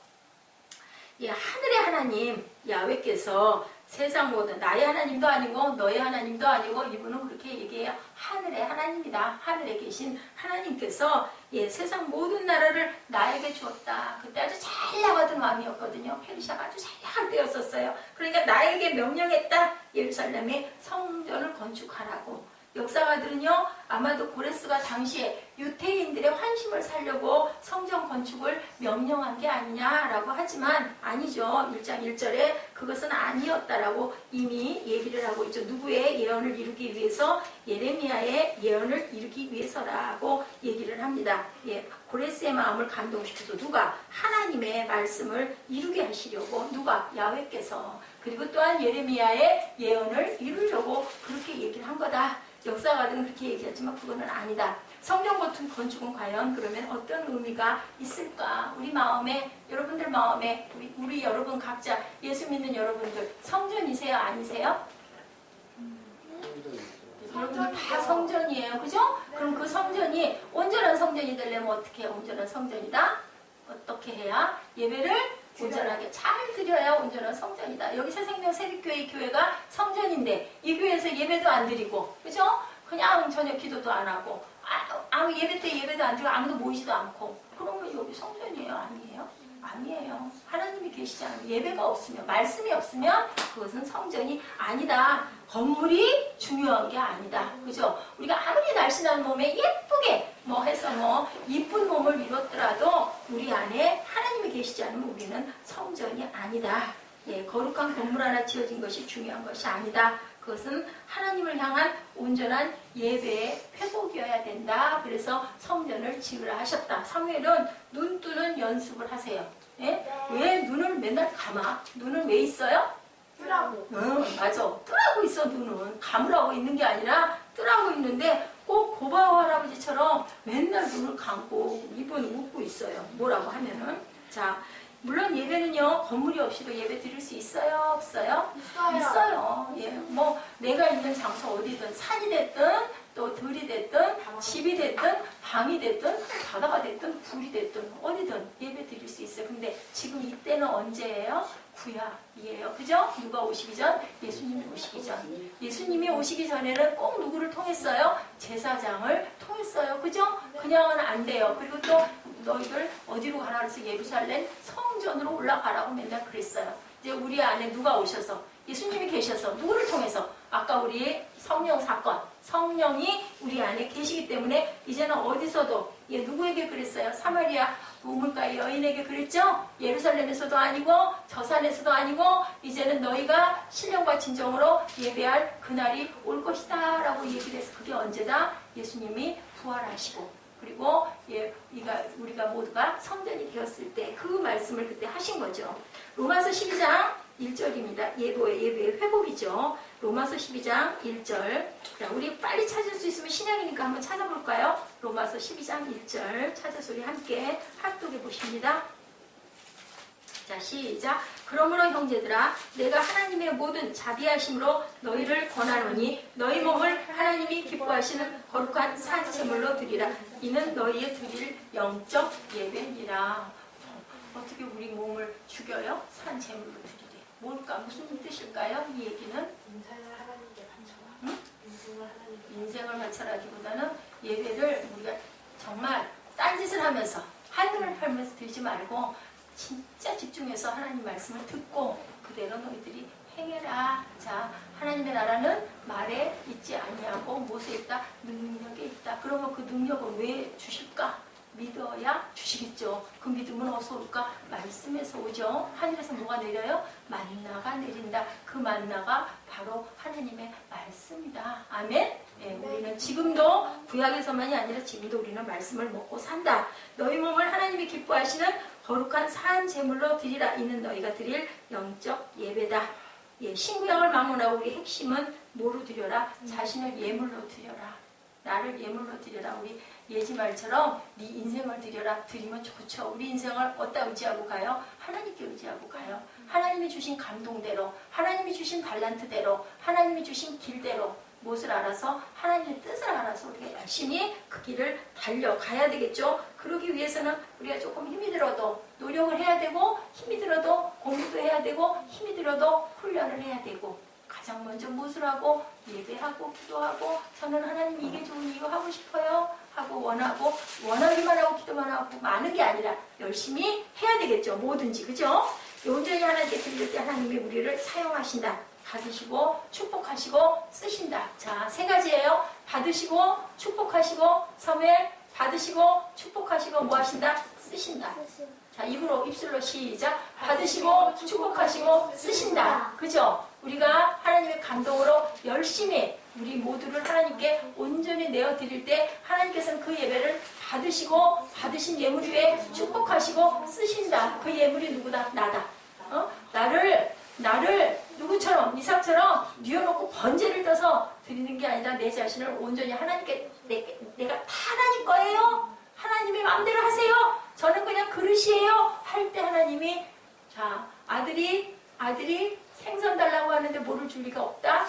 예, 하늘의 하나님 야훼께서 세상 모든 나의 하나님도 아니고 너의 하나님도 아니고 이분은 그렇게 얘기해요. 하늘의 하나님이다. 하늘에 계신 하나님께서 예, 세상 모든 나라를 나에게 줬다. 그때 아주 잘 나가던 왕이었거든요. 페르시아가 아주 잘 나갈 때였었어요. 그러니까 나에게 명령했다. 예루살렘에 성전을 건축하라고. 역사가들은요, 아마도 고레스가 당시에 유태인들의 환심을 살려고 성전 건축을 명령한 게 아니냐라고 하지만 아니죠. 1장 1절에 그것은 아니었다라고 이미 얘기를 하고 있죠. 누구의 예언을 이루기 위해서? 예레미야의 예언을 이루기 위해서라고 얘기를 합니다. 예, 고레스의 마음을 감동시켜서 누가? 하나님의 말씀을 이루게 하시려고. 누가? 야훼께서. 그리고 또한 예레미야의 예언을 이루려고 그렇게 얘기를 한 거다. 역사가들은 그렇게 얘기하지만 그거는 아니다. 성전 건축은 과연 그러면 어떤 의미가 있을까? 우리 마음에, 여러분들 마음에, 우리 여러분 각자, 예수 믿는 여러분들 성전이세요? 아니세요? 여러분 다 성전이에요. 그죠? 그럼 그 성전이 온전한 성전이 되려면 어떻게 해야 온전한 성전이다? 어떻게 해야? 예배를 온전하게 잘 드려야 온전한 성전이다. 여기 새생명 새빛교회 교회가 성전인데 이 교회에서 예배도 안 드리고, 그죠? 그냥 저녁 기도도 안 하고, 아무 예배 때 예배도 안 드리고 아무도 모이지도 않고, 그러면 여기 성전이에요? 아니에요? 아니에요. 하나님이 계시지 않으면, 예배가 없으면, 말씀이 없으면 그것은 성전이 아니다. 건물이 중요한 게 아니다. 그죠? 우리가 아무리 날씬한 몸에 예쁘게 해서 이쁜 몸을 이뤘더라도 우리 안에 하나님이 계시지 않으면 우리는 성전이 아니다. 예, 거룩한 건물 하나 지어진 것이 중요한 것이 아니다. 그것은 하나님을 향한 온전한 예배의 회복이어야 된다. 그래서 성전을 지으라 하셨다. 사무엘은 눈 뜨는 연습을 하세요. 예? 왜 눈을 맨날 감아? 눈은 왜 있어요?
뜨라고.
맞아. 뜨라고 있어, 눈은. 감으라고 있는 게 아니라 뜨라고 있는데 꼭 고바오 할아버지처럼 맨날 눈을 감고 입은 웃고 있어요. 뭐라고 하면은. 자, 물론 예배는요, 건물이 없이도 예배 드릴 수 있어요? 없어요? 있어요. 예, 내가 있는 장소 어디든, 산이 됐든, 또 들이 됐든, 집이 됐든, 방이 됐든, 바다가 됐든, 불이 됐든, 어디든 예배 드릴 수 있어요. 근데 지금 이때는 언제예요? 구약이에요. 그죠? 누가 오시기 전? 예수님이 오시기 전. 예수님이 오시기 전에는 꼭 누구를 통했어요? 제사장을 통했어요. 그죠? 그냥은 안 돼요. 그리고 또 너희들 어디로 가라 그래서 예루살렘 성전으로 올라가라고 맨날 그랬어요. 이제 우리 안에 누가 오셔서 예수님이 계셔서 누구를 통해서 아까 우리 성령 사건, 성령이 우리 안에 계시기 때문에 이제는 어디서도 누구에게 그랬어요? 사마리아 우물가의 여인에게 그랬죠? 예루살렘에서도 아니고 저 산에서도 아니고 이제는 너희가 신령과 진정으로 예배할 그날이 올 것이다 라고 얘기를 해서 그게 언제다? 예수님이 부활하시고 그리고 우리가 모두가 성전이 되었을 때 그 말씀을 그때 하신 거죠. 로마서 12장 1절입니다. 예배의 회복이죠. 로마서 12장 1절. 자, 우리 빨리 찾을 수 있으면 신약이니까 한번 찾아볼까요? 로마서 12장 1절 찾아서 우리 함께 합독해 보십니다. 자, 시작. 그러므로 형제들아, 내가 하나님의 모든 자비하심으로 너희를 권하노니 너희 몸을 하나님이 기뻐하시는 거룩한 산제물로 드리라. 이는 너희의 드릴 영적 예배니라. 어떻게 우리 몸을 죽여요? 산제물로 드리래. 뭘까? 무슨 뜻일까요? 이 얘기는?
인생을 하나님께 바쳐라.
응?
인생을 하나님께
인생을 바쳐라기보다는 예배를 우리가 정말 딴짓을 하면서 한눈을 팔면서 드리지 말고 진짜 집중해서 하나님 말씀을 듣고 그대로 너희들이 행해라. 자, 하나님의 나라는 말에 있지 아니하고 무엇에 있다? 능력에 있다. 그러면 그 능력을 왜 주실까? 믿어야 주시겠죠. 그 믿음은 어디서 올까? 말씀에서 오죠. 하늘에서 뭐가 내려요? 만나가 내린다. 그 만나가 바로 하나님의 말씀이다. 아멘? 예, 우리는 지금도 구약에서만이 아니라 지금도 우리는 말씀을 먹고 산다. 너희 몸을 하나님이 기뻐하시는 거룩한 산 제물로 드리라. 이는 너희가 드릴 영적 예배다. 예, 신구약을 막론하고 우리 핵심은 뭐로 드려라? 자신을 예물로 드려라. 나를 예물로 드려라. 우리 예지 말처럼 네 인생을 드려라. 드리면 좋죠. 우리 인생을 어디다 의지하고 가요? 하나님께 의지하고 가요. 하나님이 주신 감동대로, 하나님이 주신 달란트대로, 하나님이 주신 길대로 무엇을 알아서 하나님의 뜻을 알아서 우리가 열심히 그 길을 달려가야 되겠죠. 그러기 위해서는 우리가 조금 힘이 들어도 노력을 해야 되고, 힘이 들어도 공부도 해야 되고, 힘이 들어도 훈련을 해야 되고, 가장 먼저 무엇을 하고 예배하고 기도하고, 저는 하나님 이게 좋은 이거 하고 싶어요 하고 원하고, 원하기만 하고 기도만 하고 많은 게 아니라 열심히 해야 되겠죠. 뭐든지. 그죠? 온전히 하나님께 드릴 때 하나님이 우리를 사용하신다. 받으시고 축복하시고 쓰신다. 자, 세 가지예요. 받으시고 축복하시고, 사무엘 받으시고 축복하시고 뭐 하신다? 쓰신다. 자, 입술로 시작. 받으시고 축복하시고 쓰신다. 그죠? 우리가 하나님의 감동으로 열심히 우리 모두를 하나님께 온전히 내어드릴 때 하나님께서는 그 예배를 받으시고, 받으신 예물 위에 축복하시고 쓰신다. 그 예물이 누구다? 나다. 나를 누구처럼, 이삭처럼 뉘어놓고 번제를 떠서 드리는 게 아니라 내 자신을 온전히 하나님께, 내가 다 하나님 거예요. 하나님의 마음대로 하세요. 저는 그냥 그릇이에요. 할 때 하나님이, 자, 아들이 생선 달라고 하는데 뭐를 줄 리가 없다?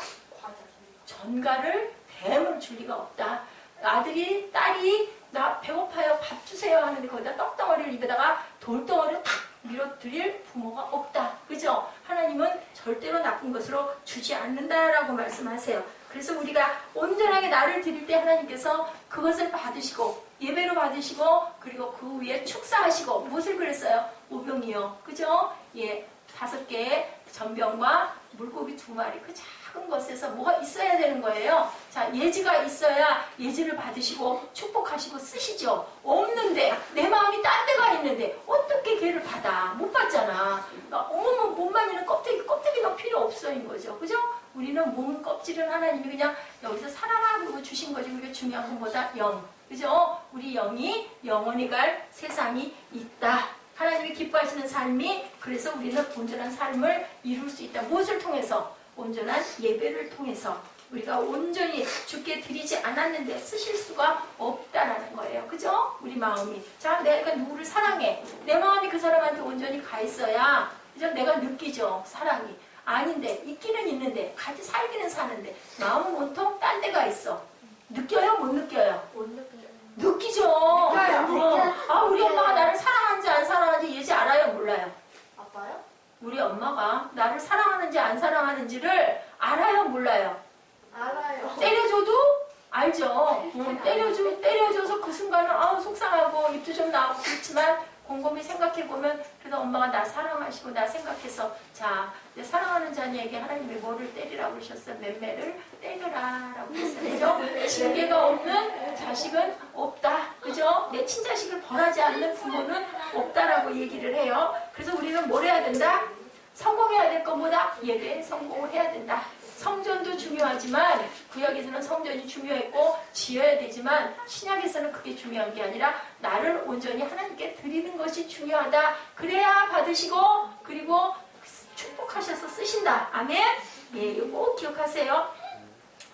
전갈을, 뱀을 줄 리가 없다. 딸이 나 배고파요. 밥 주세요 하는데 거기다 떡덩어리를 입에다가 돌덩어리를 탁 밀어드릴 부모가 없다. 그죠? 하나님은 절대로 나쁜 것으로 주지 않는다라고 말씀하세요. 그래서 우리가 온전하게 나를 드릴 때 하나님께서 그것을 받으시고, 예배로 받으시고, 그리고 그 위에 축사하시고, 무엇을 그랬어요? 오병이요. 그죠? 예, 5개의 전병과 물고기 2마리, 그 작은 것에서 뭐가 있어야 되는 거예요. 자, 예지가 있어야 예지를 받으시고 축복하시고 쓰시죠. 없는데, 내 마음이 딴 데가 있는데 어떻게 걔를 받아? 못 받잖아. 어머머, 몸만 있는 껍데기가 필요 없어인 거죠. 그죠? 우리는 몸 껍질은 하나님이 그냥 여기서 살아라 그러고 주신 거지. 우리가 중요한 것보다 영. 그죠? 우리 영이 영원히 갈 세상이 있다. 하나님이 기뻐하시는 삶이, 그래서 우리는 온전한 삶을 이룰 수 있다. 무엇을 통해서? 온전한 예배를 통해서. 우리가 온전히 주께 드리지 않았는데 쓰실 수가 없다라는 거예요. 그죠? 우리 마음이. 자, 내가 누구를 사랑해. 내 마음이 그 사람한테 온전히 가 있어야, 그죠? 내가 느끼죠. 사랑이. 아닌데, 있기는 있는데, 같이 살기는 사는데, 마음은 온통 딴 데가 있어. 느껴요? 못 느껴요?
못 느껴요.
느끼죠.
느껴요.
우리 엄마가 나를 사랑하는지 안 사랑하는지 예지 알아요? 몰라요?
아빠요?
우리 엄마가 나를 사랑하는지 안 사랑하는지를 알아요? 몰라요?
알아요.
때려줘도 알죠. 때려줘서 그 순간은 속상하고 입도 좀 나오고 그렇지만 곰곰이 생각해보면 그래도 엄마가 나 사랑하시고 나 생각해서, 자, 내 사랑하는 자녀에게 하나님이 뭐를 때리라고 그러셨어요? 맴매를 때려라라고 했어요. 그죠? 징계가 없는 자식은 없다. 그죠? 내 친자식을 벌하지 않는 부모는 없다라고 얘기를 해요. 그래서 우리는 뭘 해야 된다? 성공해야 될 것보다 예배에 성공을 해야 된다. 성전도 중요하지만, 구약에서는 성전이 중요했고 지어야 되지만 신약에서는 그게 중요한 게 아니라 나를 온전히 하나님께 드리는 것이 중요하다. 그래야 받으시고 그리고 축복하셔서 쓰신다. 아멘. 예, 이거 꼭 기억하세요.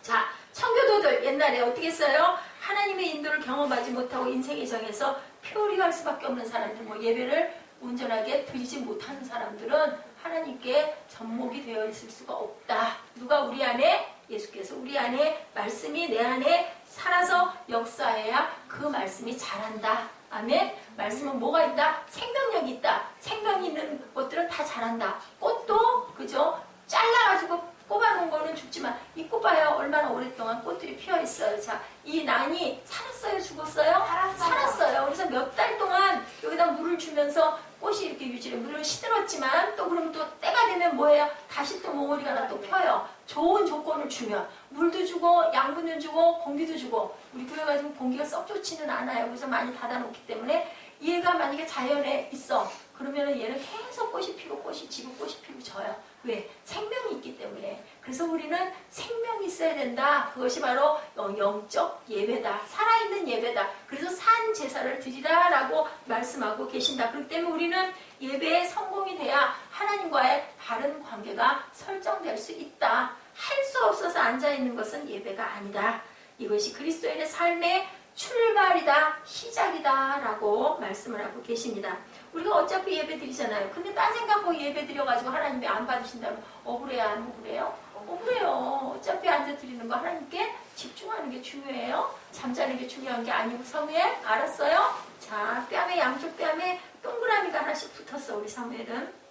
자, 청교도들 옛날에 어떻게 했어요? 하나님의 인도를 경험하지 못하고 인생의 정에서 표리할 수밖에 없는 사람들, 뭐 예배를 온전하게 드리지 못하는 사람들은 하나님께 접목이 되어 있을 수가 없다. 누가 우리 안에? 예수께서 우리 안에, 말씀이 내 안에 살아서 역사해야 그 말씀이 자란다. 아멘. 말씀은 뭐가 있다? 생명력이 있다. 생명이 있는 것들은 다 자란다. 꽃도 그죠? 잘라가지고 꼽아놓은 거는 죽지만 이 꽃봐요. 얼마나 오랫동안 꽃들이 피어 있어요. 자, 이 난이 살았어요? 죽었어요? 살았어요. 그래서 몇 달 동안 여기다 물을 주면서 꽃이 이렇게 유지를, 물을 시들었지만 또 그러면 또 때가 되면 뭐예요? 다시 또 몽우리가 하나 또 펴요. 좋은 조건을 주면 물도 주고 양분도 주고 공기도 주고, 우리 교회가 지금 공기가 썩 좋지는 않아요. 그래서 많이 닫아놓기 때문에 얘가 만약에 자연에 있어. 그러면 얘는 계속 꽃이 피고 꽃이 지고 꽃이 피고 져요. 왜? 생명이 있기 때문에. 그래서 우리는 생명이 있어야 된다. 그것이 바로 영적 예배다. 살아있는 예배다. 그래서 산 제사를 드리라라고 말씀하고 계신다. 그렇기 때문에 우리는 예배에 성공이 돼야 하나님과의 바른 관계가 설정될 수 있다. 할 수 없어서 앉아있는 것은 예배가 아니다. 이것이 그리스도인의 삶의 출발이다, 시작이다 라고 말씀을 하고 계십니다. 우리가 어차피 예배 드리잖아요. 근데 딴 생각하고 예배 드려가지고 하나님이 안 받으신다면 억울해요, 안 억울해요? 억울해요. 어차피 앉아 드리는 거 하나님께 집중하는 게 중요해요. 잠자는 게 중요한 게 아니고. 사무엘 알았어요? 자, 뺨에, 양쪽 뺨에 동그라미가 하나씩 붙었어. 우리 사무엘은.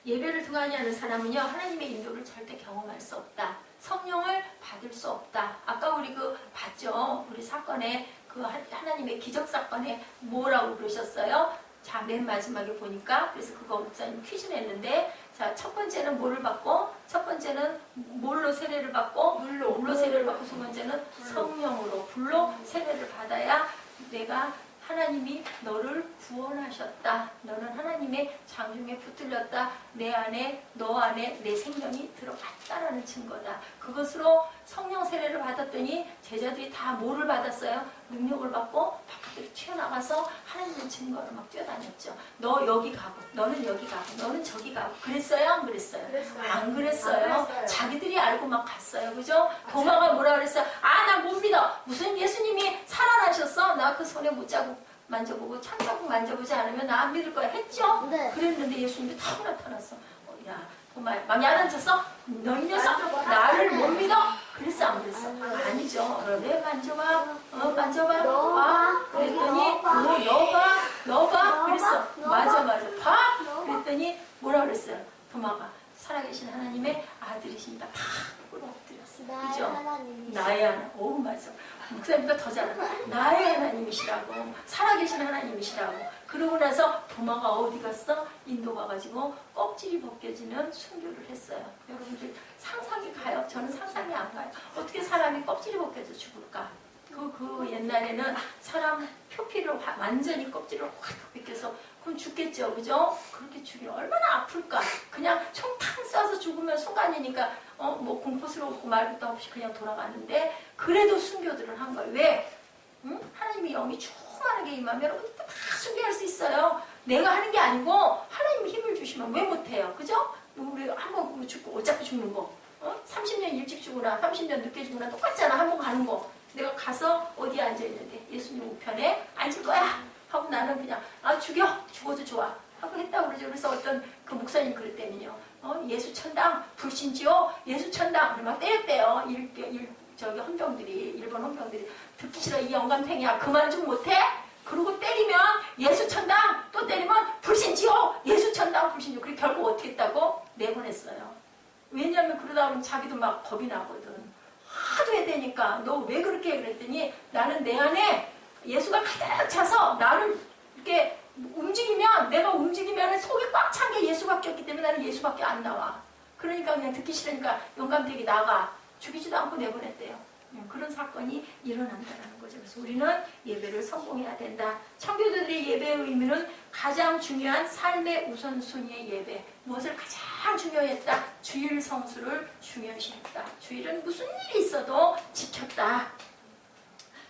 예배를 등한히 하는 사람은요, 하나님의 인도를 절대 경험할 수 없다. 성령을 받을 수 없다. 아까 우리 봤죠? 우리 사건에, 하나님의 기적 사건에 뭐라고 그러셨어요? 자, 맨 마지막에 보니까, 그래서 그거 목사님 퀴즈 냈는데, 자, 첫 번째는 뭐를 받고, 첫 번째는 뭘로 세례를 받고, 물로 세례를 받고, 두 번째는 성령으로, 불로 세례를 받아야 내가 하나님이 너를 구원하셨다. 너는 하나님의 장중에 붙들렸다. 내 안에, 너 안에 내 생명이 들어갔다라는 증거다. 그것으로 성령 세례를 받았더니 제자들이 다 뭐를 받았어요? 능력을 받고 바깥으로 튀어나가서 하나님의 증거를 막 뛰어다녔죠. 너 여기 가고, 너는 여기 가고, 너는 저기 가고. 그랬어요? 안 그랬어요? 안 그랬어요. 자기들이 알고 막 갔어요. 그죠? 도마가 뭐라 그랬어요? 아, 나 못 믿어. 무슨 예수님이 살아나셨어? 나 그 손에 못 자국 만져보고 찬자국 만져보지 않으면 나 안 믿을 거야 했죠?
네.
그랬는데 예수님이 탁 나타났어. 야, 도마야, 막 야단쳤어? 너 이 녀석 나를 못 믿어? 그랬어, 안 그랬어? 아니죠. 내 만져봐, 만져봐, 봐. 그랬더니 너봐, 그랬어. 맞아, 봐. 그랬더니 뭐라 그랬어요? 도마가 살아계신 하나님의 아들이십니다. 팍 엎드렸어요. 그죠? 나의 하나님. 오, 맞아. 목사님보다 더 잘 알아. 나의 하나님이시라고. 살아계신 하나님이시라고. 그러고 나서 도마가 어디 갔어? 인도 가가지고 껍질이 벗겨지는 순교를 했어요. 여러분들 상상이 가요? 저는 상상이 안 가요. 어떻게 사람이 껍질이 벗겨져 죽을까? 그 옛날에는 사람 표피를 완전히 껍질을 확 벗겨서 그럼 죽겠죠, 그죠? 그렇게 죽이면 얼마나 아플까? 그냥 총탕 쏴서 죽으면 순간이니까 뭐 공포스럽고 말 것도 없이 그냥 돌아가는데 그래도 순교들을 한 거예요. 왜? 응? 하나님의 영이 충만하게 임하면 여러분들 다 순교할 수 있어요. 내가 하는 게 아니고 하나님이 힘을 주시면 왜 못해요, 그죠? 우리 한번 죽고 어차피 죽는 거 30년 일찍 죽으나 30년 늦게 죽으나 똑같잖아. 한 번 가는 거. 내가 가서 어디에 앉아있는데 예수님 우편에 앉을 거야 하고 나는 그냥 죽어도 좋아 하고 했다고 그러죠. 그래서 어떤 그 목사님 그랬대면요, 예수 천당 불신지요, 예수 천당 막 때렸대요. 저기 헌병들이, 일본 헌병들이. 듣기 싫어, 이 영감탱이야, 그만 좀 못해? 그러고 때리면 예수 천당, 또 때리면 불신지요, 예수 천당 불신지요. 그리고 결국 어떻게 했다고? 내보냈어요. 왜냐하면 그러다 보면 자기도 막 겁이 나거든. 하도 해야 되니까 너 왜 그렇게 해? 그랬더니 나는 내 안에 예수가 가득 차서 나를 이렇게 움직이면, 내가 움직이면 속이 꽉 찬 게 예수밖에 없기 때문에 나는 예수밖에 안 나와. 그러니까 그냥 듣기 싫으니까 영감되게 나가. 죽이지도 않고 내보냈대요. 그런 사건이 일어난다는 거죠. 그래서 우리는 예배를 성공해야 된다. 청교도들의 예배의 의미는 가장 중요한 삶의 우선순위의 예배. 무엇을 가장 중요했다? 주일 성수를 중요시했다. 주일은 무슨 일이 있어도 지켰다.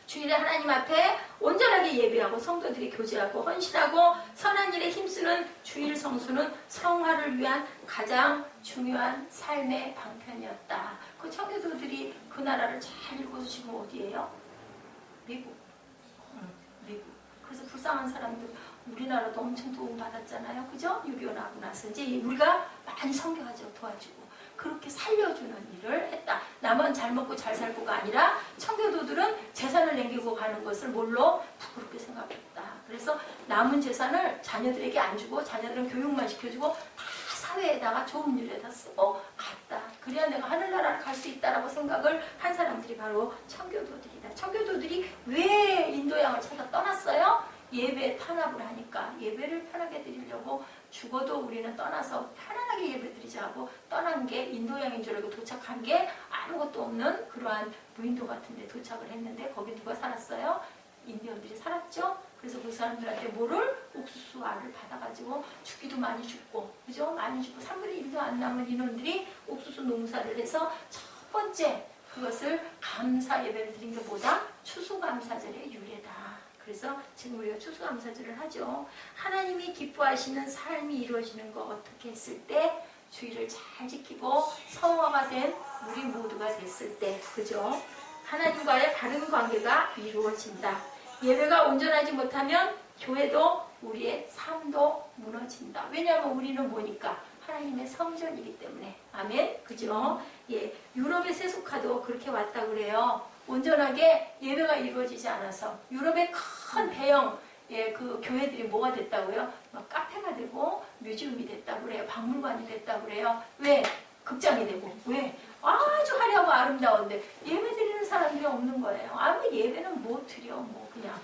주일에 하나님 앞에 온전하게 예배하고 성도들이 교제하고 헌신하고 선한 일에 힘쓰는 주일 성수는 성화를 위한 가장 중요한 삶의 방편이었다. 그 청교도들이 그 나라를 잘 읽어서 지금 어디예요? 미국. 미국. 그래서 불쌍한 사람들, 우리나라도 엄청 도움받았잖아요. 그죠? 6.25 나고 나서 이제 우리가 많이 섬겨가지고 도와주고 그렇게 살려주는 일을 했다. 나만 잘 먹고 잘 살고가 아니라 청교도들은 재산을 남기고 가는 것을 뭘로? 부끄럽게 생각했다. 그래서 남은 재산을 자녀들에게 안 주고 자녀들은 교육만 시켜주고 다 사회에다가 좋은 일에다 쓰고 갔다. 그래야 내가 하늘나라를 갈 수 있다라고 생각을 한 사람들이 바로 청교도들이다. 청교도들이 왜 인도양을 찾아 떠났어요? 예배 탄압을 하니까 예배를 편하게 드리려고 죽어도 우리는 떠나서 편안하게 예배 드리자 하고 떠난 게 인도양인 줄 알고 도착한 게 아무것도 없는 그러한 무인도 같은 데 도착을 했는데 거기 누가 살았어요? 인디언들이 살았죠? 그래서 그 사람들한테 뭐를? 옥수수 알을 받아가지고 죽기도 많이 죽고, 그죠? 많이 죽고 3분의 1도 안 남은 인원들이 옥수수 농사를 해서 첫 번째 그것을 감사 예배를 드린 게 뭐다? 추수감사절의 유래다. 그래서 지금 우리가 추수감사절을 하죠. 하나님이 기뻐하시는 삶이 이루어지는 거 어떻게 했을 때? 주의를 잘 지키고 성화가 된 우리 모두가 됐을 때, 그죠? 하나님과의 바른 관계가 이루어진다. 예배가 온전하지 못하면 교회도 우리의 삶도 무너진다. 왜냐하면 우리는 뭐니까? 하나님의 성전이기 때문에. 아멘? 그죠? 예, 유럽의 세속화도 그렇게 왔다 그래요. 온전하게 예배가 이루어지지 않아서 유럽의 큰 대형 그 교회들이 뭐가 됐다고요? 막 카페가 되고 뮤지엄이 됐다고 그래요. 박물관이 됐다고 그래요. 왜? 극장이 되고. 왜? 아주 화려하고 아름다운데 예배 드리는 사람들이 없는 거예요. 아무 예배는 뭐 드려? 뭐 그냥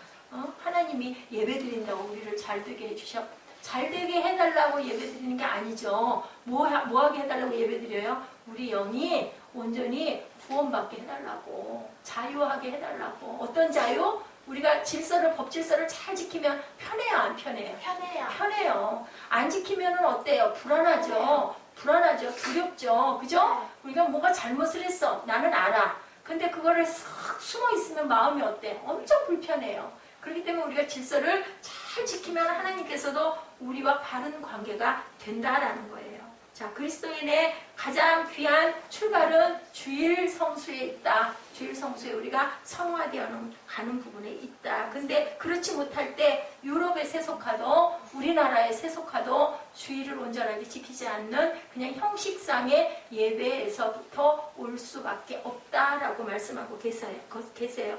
하나님이 예배 드린다고 우리를 잘 되게 해주셔. 잘 되게 해달라고 예배 드리는 게 아니죠. 뭐하게 해달라고 예배 드려요? 우리 영이 온전히 구원받게 해달라고, 자유하게 해달라고. 어떤 자유? 우리가 법질서를 잘 지키면 편해요, 안 편해요?
편해요.
편해요. 안 지키면 어때요? 불안하죠. 불안하죠. 두렵죠. 그죠? 우리가 뭔가 잘못을 했어. 나는 알아. 근데 그거를 싹 숨어 있으면 마음이 어때? 엄청 불편해요. 그렇기 때문에 우리가 질서를 잘 지키면 하나님께서도 우리와 바른 관계가 된다라는 거예요. 자, 그리스도인의 가장 귀한 출발은 주일 성수에 있다. 주일 성수에 우리가 성화되어 가는 부분에 있다. 근데 그렇지 못할 때 유럽의 세속화도 우리나라의 세속화도 주일을 온전하게 지키지 않는 그냥 형식상의 예배에서부터 올 수밖에 없다라고 말씀하고 계세요.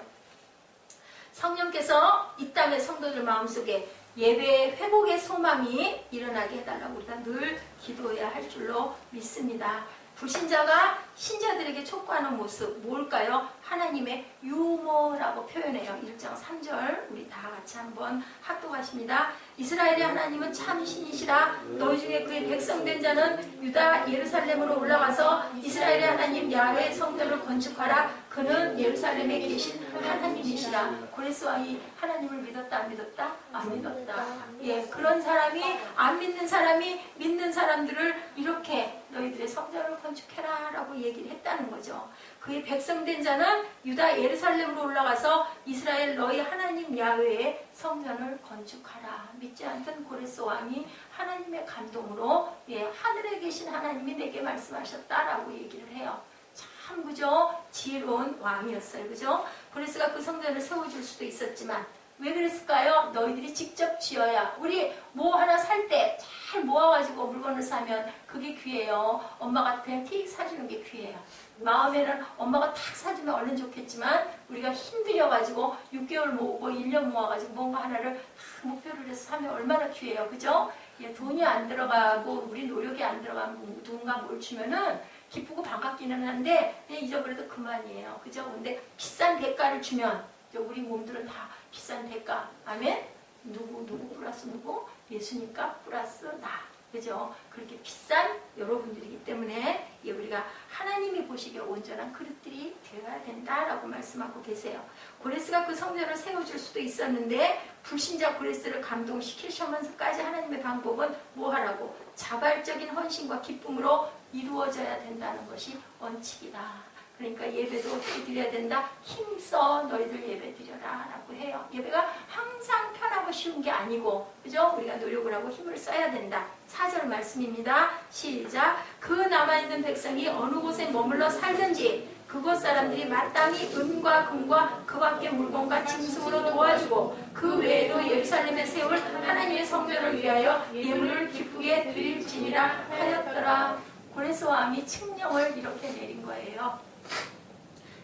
성령께서 이 땅의 성도들 마음속에 예배의 회복의 소망이 일어나게 해달라고 우리가 늘 기도해야 할 줄로 믿습니다. 불신자가 신자들에게 촉구하는 모습 뭘까요? 하나님의 유머라고 표현해요. 1장 3절 우리 다 같이 한번 합독하십니다. 이스라엘의 하나님은 참 신이시라. 너희 중에 그의 백성된 자는 유다 예루살렘으로 올라가서 이스라엘의 하나님 야훼의 성전을 건축하라. 그는 예루살렘에 계신 하나님이시라. 고레스 왕이 하나님을 믿었다 안 믿었다? 안 믿었다. 예, 그런 사람이 안 믿는 사람이 믿는 사람들을 이렇게 너희들의 성전을 건축해라 라고 얘기를 했다는 거죠. 그의 백성된 자는 유다 예루살렘으로 올라가서 이스라엘 너희 하나님 야훼의 성전을 건축하라. 믿지 않던 고레스 왕이 하나님의 감동으로 하늘에 계신 하나님이 내게 말씀하셨다라고 얘기를 해요. 참 그죠? 지혜로운 왕이었어요. 그죠? 고레스가 그 성전을 세워줄 수도 있었지만 왜 그랬을까요? 너희들이 직접 지어야. 우리 뭐 하나 살 때 잘 모아가지고 물건을 사면 그게 귀해요. 엄마가 그냥 틱 사주는 게 귀해요. 마음에는 엄마가 탁 사주면 얼른 좋겠지만 우리가 힘들여가지고 6개월 모으고 1년 모아가지고 뭔가 하나를 목표를 해서 사면 얼마나 귀해요. 그죠? 돈이 안 들어가고 우리 노력이 안 들어가면 누군가 뭘 주면은 기쁘고 반갑기는 한데 그냥 잊어버려도 그만이에요. 그죠? 근데 비싼 대가를 주면 우리 몸들은 다 비싼 대가. 아멘? 누구 플러스 누구? 예수니까 플러스 나. 그죠? 그렇게 비싼 여러분들이기 때문에 우리가 하나님이 보시기에 온전한 그릇들이 되어야 된다라고 말씀하고 계세요. 고레스가 그 성전을 세워줄 수도 있었는데 불신자 고레스를 감동시키시면서까지 하나님의 방법은 뭐 하라고? 자발적인 헌신과 기쁨으로 이루어져야 된다는 것이 원칙이다. 그러니까 예배도 어떻게 드려야 된다? 힘써 너희들 예배 드려라 라고 해요. 예배가 항상 편하고 쉬운 게 아니고 그죠? 우리가 노력을 하고 힘을 써야 된다. 4절 말씀입니다. 시작. 그 남아있는 백성이 어느 곳에 머물러 살든지 그곳 사람들이 마땅히 은과 금과 그 밖의 물건과 짐승으로 도와주고 그 외에도 예루살렘에 세울 하나님의 성전을 위하여 예물을 기쁘게 드릴지니라 하였더라. 고레스 왕이 칙령을 이렇게 내린 거예요.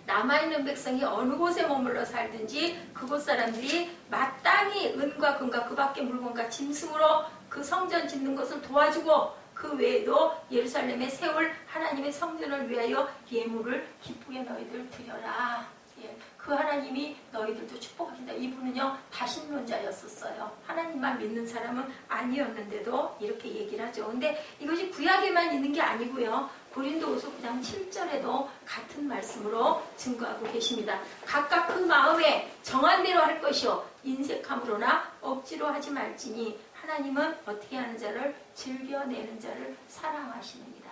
남아있는 백성이 어느 곳에 머물러 살든지 그곳 사람들이 마땅히 은과 금과 그 밖의 물건과 짐승으로 그 성전 짓는 것을 도와주고 그 외에도 예루살렘에 세울 하나님의 성전을 위하여 예물을 기쁘게 너희들 드려라. 그 하나님이 너희들도 축복하신다. 이분은요 다신론자였었어요. 하나님만 믿는 사람은 아니었는데도 이렇게 얘기를 하죠. 근데 이것이 구약에만 있는 게 아니고요. 고린도후서 9장 7절에도 같은 말씀으로 증거하고 계십니다. 각각 그 마음에 정한 대로 할 것이요 인색함으로나 억지로 하지 말지니 하나님은 어떻게 하는 자를 즐겨내는 자를 사랑하시느니라.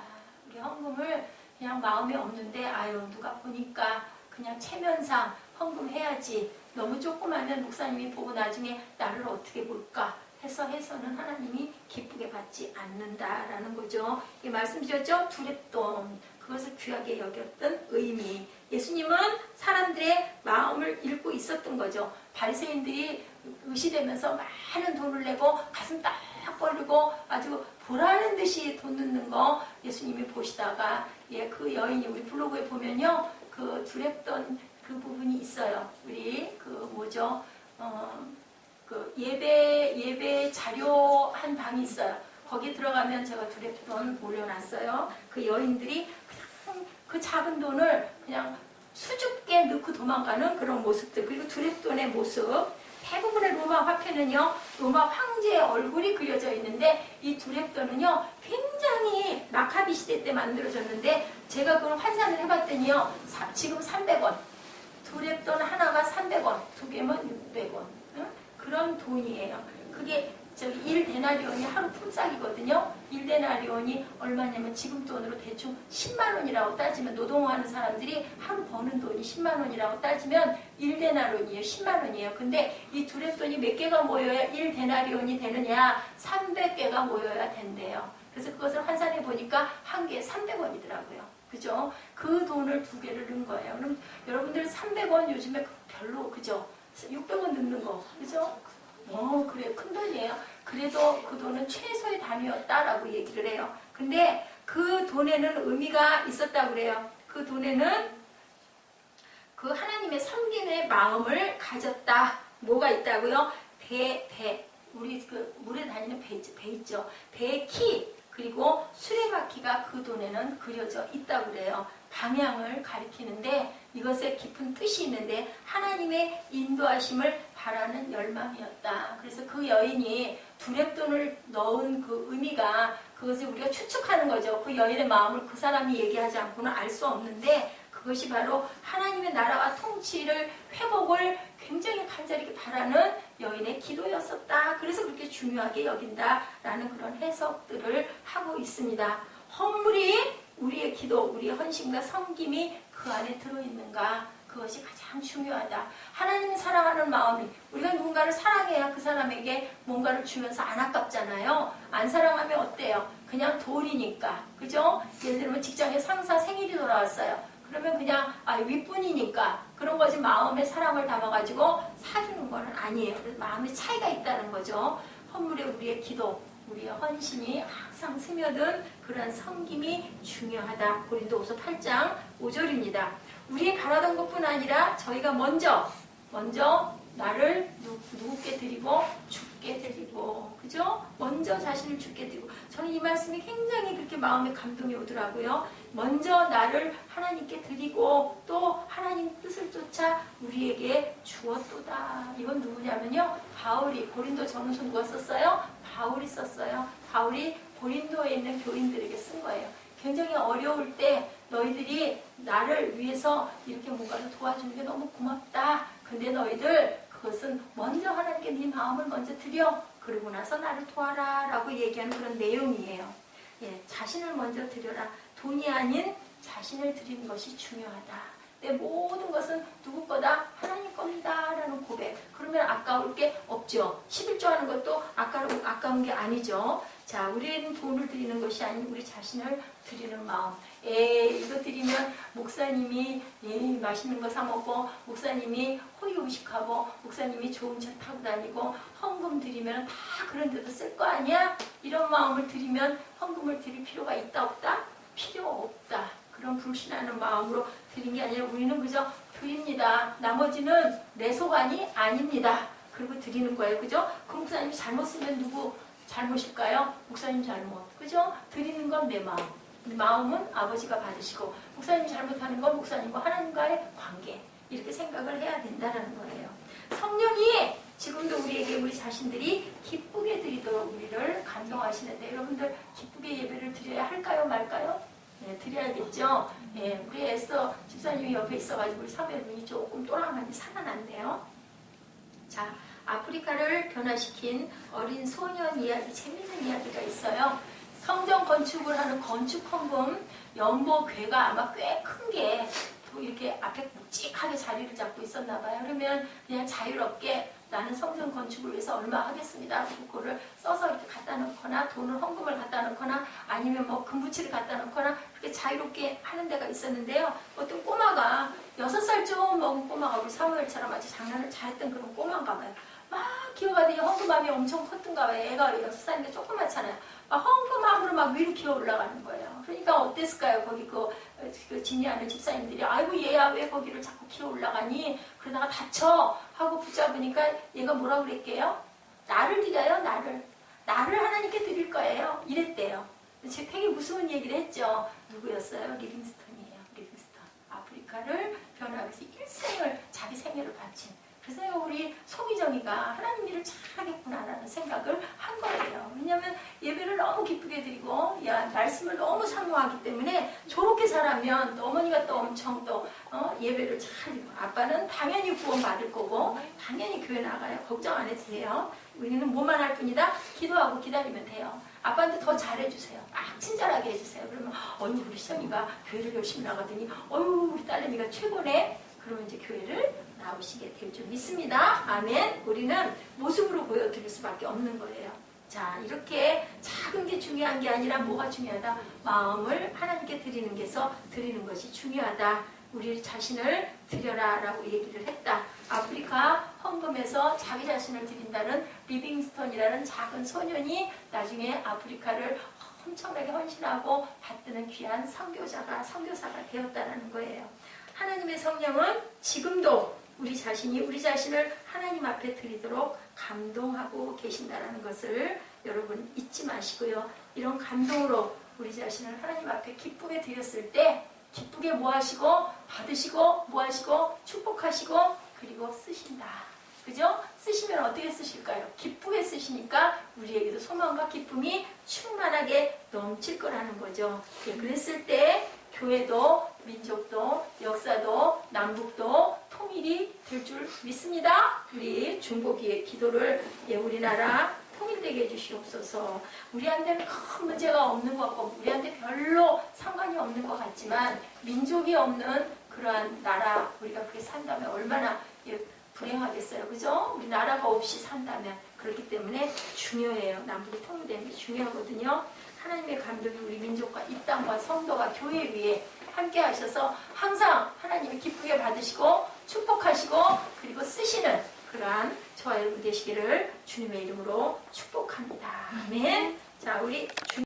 우리 헌금을 그냥 마음에 없는데 아유 누가 보니까 그냥 체면상 헌금해야지. 너무 조그마하면 목사님이 보고 나중에 나를 어떻게 볼까 해서는 하나님이 기쁘게 받지 않는다라는 거죠. 이 말씀 드렸죠? 두랩돈. 그것을 귀하게 여겼던 의미. 예수님은 사람들의 마음을 읽고 있었던 거죠. 바리새인들이 의시되면서 많은 돈을 내고 가슴 딱 벌리고 아주 보라는 듯이 돈 넣는 거 예수님이 보시다가 그 여인이 우리 블로그에 보면요, 그 두렵던 그 부분이 있어요. 우리 그 뭐죠? 그 예배 자료 한 방이 있어요. 거기 들어가면 제가 두렵돈 올려놨어요. 그 여인들이 그냥 그 작은 돈을 그냥 수줍게 넣고 도망가는 그런 모습들, 그리고 두렵돈의 모습. 대부분의 로마 화폐는요, 로마 황제의 얼굴이 그려져 있는데 이 두렙돈은요 굉장히 마카비 시대 때 만들어졌는데 제가 그걸 환산을 해봤더니요 지금 300원, 두렙돈 하나가 300원, 두 개면 600원, 그런 돈이에요. 그게 저기 1데나리온이 하루 품삯이거든요. 1데나리온이 얼마냐면 지금 돈으로 대충 10만 원이라고 따지면, 노동하는 사람들이 하루 버는 돈이 10만 원이라고 따지면 1데나리온이에요. 10만 원이에요. 근데 이 두렙돈이 몇 개가 모여야 1데나리온이 되느냐? 300개가 모여야 된대요. 그래서 그것을 환산해 보니까 한 개에 300원이더라고요. 그죠? 그 돈을 두 개를 넣은 거예요. 그럼 여러분들 300원 요즘에 별로, 그죠? 600원 넣는 거, 그죠? 그래, 큰 돈이에요. 그래도 그 돈은 최소의 단위였다라고 얘기를 해요. 근데 그 돈에는 의미가 있었다고 그래요. 그 돈에는 그 하나님의 섬김의 마음을 가졌다. 뭐가 있다고요? 우리 그 물에 다니는 배 있죠. 배의 키, 그리고 수레바퀴가 그 돈에는 그려져 있다고 그래요. 방향을 가리키는데 이것에 깊은 뜻이 있는데 하나님의 인도하심을 바라는 열망이었다. 그래서 그 여인이 두렙돈을 넣은 그 의미가, 그것을 우리가 추측하는 거죠. 그 여인의 마음을 그 사람이 얘기하지 않고는 알 수 없는데 그것이 바로 하나님의 나라와 통치를, 회복을 굉장히 간절히 바라는 여인의 기도였었다. 그래서 그렇게 중요하게 여긴다라는 그런 해석들을 하고 있습니다. 헌물이 우리의 기도, 우리의 헌신과 섬김이 그 안에 들어있는가, 그것이 가장 중요하다. 하나님 사랑하는 마음이, 우리가 누군가를 사랑해야 그 사람에게 뭔가를 주면서 안 아깝잖아요. 안 사랑하면 어때요? 그냥 돌이니까, 그죠? 예를 들면 직장에 상사 생일이 돌아왔어요. 그러면 그냥 윗분이니까 그런 거지, 마음의 사랑을 담아가지고 사주는 건 아니에요. 그래서 마음의 차이가 있다는 거죠. 헌물에 우리의 기도, 우리의 헌신이 항상 스며든 그런 섬김이 중요하다. 고린도후서 8장 5절입니다. 우리 바라던 것뿐 아니라 저희가 먼저 나를 누구께 드리고 주께 드리고, 그죠? 먼저 자신을 주께 드리고. 저는 이 말씀이 굉장히 그렇게 마음에 감동이 오더라고요. 먼저 나를 하나님께 드리고 또 하나님 뜻을 쫓아 우리에게 주었도다. 이건 누구냐면요, 바울이, 고린도 전후서 누가 썼어요? 바울이 썼어요. 바울이 고린도에 있는 교인들에게 쓴 거예요. 굉장히 어려울 때 너희들이 나를 위해서 이렇게 뭔가를 도와주는 게 너무 고맙다. 근데 너희들 그것은 먼저 하나님께 네 마음을 먼저 드려. 그러고 나서 나를 도와라 라고 얘기하는 그런 내용이에요. 자신을 먼저 드려라. 돈이 아닌 자신을 드리는 것이 중요하다. 내 모든 것은 누구 거다? 하나님 겁니다 라는 고백. 그러면 아까울 게 없죠. 11조 하는 것도 아까운 게 아니죠. 자, 우리는 돈을 드리는 것이 아닌 우리 자신을 드리는 마음. 이거 드리면 목사님이 맛있는 거 사 먹고, 목사님이 호의호식하고, 목사님이 좋은 차 타고 다니고, 헌금 드리면 다 그런 데도 쓸 거 아니야? 이런 마음을 드리면 헌금을 드릴 필요가 있다 없다? 필요 없다. 그런 불신하는 마음으로 드린 게 아니라 우리는 그저 드립니다. 나머지는 내 소관이 아닙니다. 그리고 드리는 거예요. 그죠? 그 목사님이 잘못 쓰면 누구 잘못일까요? 목사님 잘못. 그죠? 드리는 건 내 마음. 이 마음은 아버지가 받으시고, 목사님이 잘못하는 건 목사님과 하나님과의 관계. 이렇게 생각을 해야 된다는 거예요. 성령이 지금도 우리에게 우리 자신들이 기쁘게 드리도록 우리를 감동하시는데, 여러분들 기쁘게 예배를 드려야 할까요? 말까요? 네, 드려야겠죠. 우리 에스더 집사님이 옆에 있어가지고 우리 사모의 눈이 조금 또랑하니 살아난대요. 자, 아프리카를 변화시킨 어린 소년 이야기, 재밌는 이야기가 있어요. 성전 건축을 하는 건축헌금 연보궤가 아마 꽤 큰 게 이렇게 앞에 묵직하게 자리를 잡고 있었나 봐요. 그러면 그냥 자유롭게 나는 성전 건축을 위해서 얼마 하겠습니다. 그거를 써서 이렇게 갖다 놓거나 돈을 헌금을 갖다 놓거나 아니면 뭐 금부치를 갖다 놓거나 그렇게 자유롭게 하는 데가 있었는데요. 어떤 꼬마가 6살 좀 먹은 꼬마가 우리 사무엘처럼 아주 장난을 잘했던 그런 꼬마인가 봐요. 막 기어가더니 헌금함이 엄청 컸던가 봐요. 애가 6살인데 조그맣잖아요. 막 헌금함으로 막 위로 기어 올라가는 거예요. 그러니까 어땠을까요? 거기 그 진리하는 집사님들이 아이고 얘야 왜 거기를 자꾸 기어 올라가니? 그러다가 다쳐 하고 붙잡으니까 얘가 뭐라고 그랬게요? 나를 드려요 나를 하나님께 드릴 거예요 이랬대요. 제가 되게 무서운 얘기를 했죠. 누구였어요? 리빙스턴이에요. 리빙스턴. 아프리카를 변화하기 위해서 일생을 자기 생애를 바친. 그래서 우리 소미정이가 하나님 일을 잘하겠구나라는 생각을 한 거예요. 왜냐하면 예배를 너무 기쁘게 드리고 말씀을 너무 사모하기 때문에 저렇게 잘하면 또 어머니가 또 엄청 또 예배를 잘 드리고 아빠는 당연히 구원 받을 거고 당연히 교회 나가요. 걱정 안 해도 돼요. 우리는 뭐만 할 뿐이다. 기도하고 기다리면 돼요. 아빠한테 더 잘해주세요. 막 친절하게 해주세요. 그러면 우리 시정이가 교회를 열심히 나가더니 우리 딸내미가 최고네. 그러면 이제 교회를 나오시게 될 줄 믿습니다. 아멘. 우리는 모습으로 보여드릴 수밖에 없는 거예요. 자, 이렇게 작은 게 중요한 게 아니라 뭐가 중요하다? 마음을 하나님께 드리는 것이 중요하다. 우리 자신을 드려라 라고 얘기를 했다. 아프리카 헌금에서 자기 자신을 드린다는 리빙스턴이라는 작은 소년이 나중에 아프리카를 엄청나게 헌신하고 받드는 귀한 선교사가 되었다는 거예요. 하나님의 성령은 지금도 우리 자신을 하나님 앞에 드리도록 감동하고 계신다는 것을 여러분 잊지 마시고요. 이런 감동으로 우리 자신을 하나님 앞에 기쁘게 드렸을 때 기쁘게 뭐 하시고 받으시고 뭐 하시고 축복하시고 그리고 쓰신다. 그죠? 쓰시면 어떻게 쓰실까요? 기쁘게 쓰시니까 우리에게도 소망과 기쁨이 충만하게 넘칠 거라는 거죠. 그랬을 때 교회도 민족도 역사도 남북도 통일이 될 줄 믿습니다. 우리 중보기의 기도를 우리나라 통일되게 해주시옵소서. 우리한테는 큰 문제가 없는 것 같고 우리한테 별로 상관이 없는 것 같지만 민족이 없는 그러한 나라 우리가 그렇게 산다면 얼마나 불행하겠어요. 그죠? 우리 나라가 없이 산다면 그렇기 때문에 중요해요. 남북이 통일되는 게 중요하거든요. 하나님의 감독이 우리 민족과 이 땅과 성도와 교회 위에 함께 하셔서 항상 하나님이 기쁘게 받으시고 축복하시고 그리고 쓰시는 그러한 저와 여러분 되시기를 주님의 이름으로 축복합니다. 아멘. 자, 우리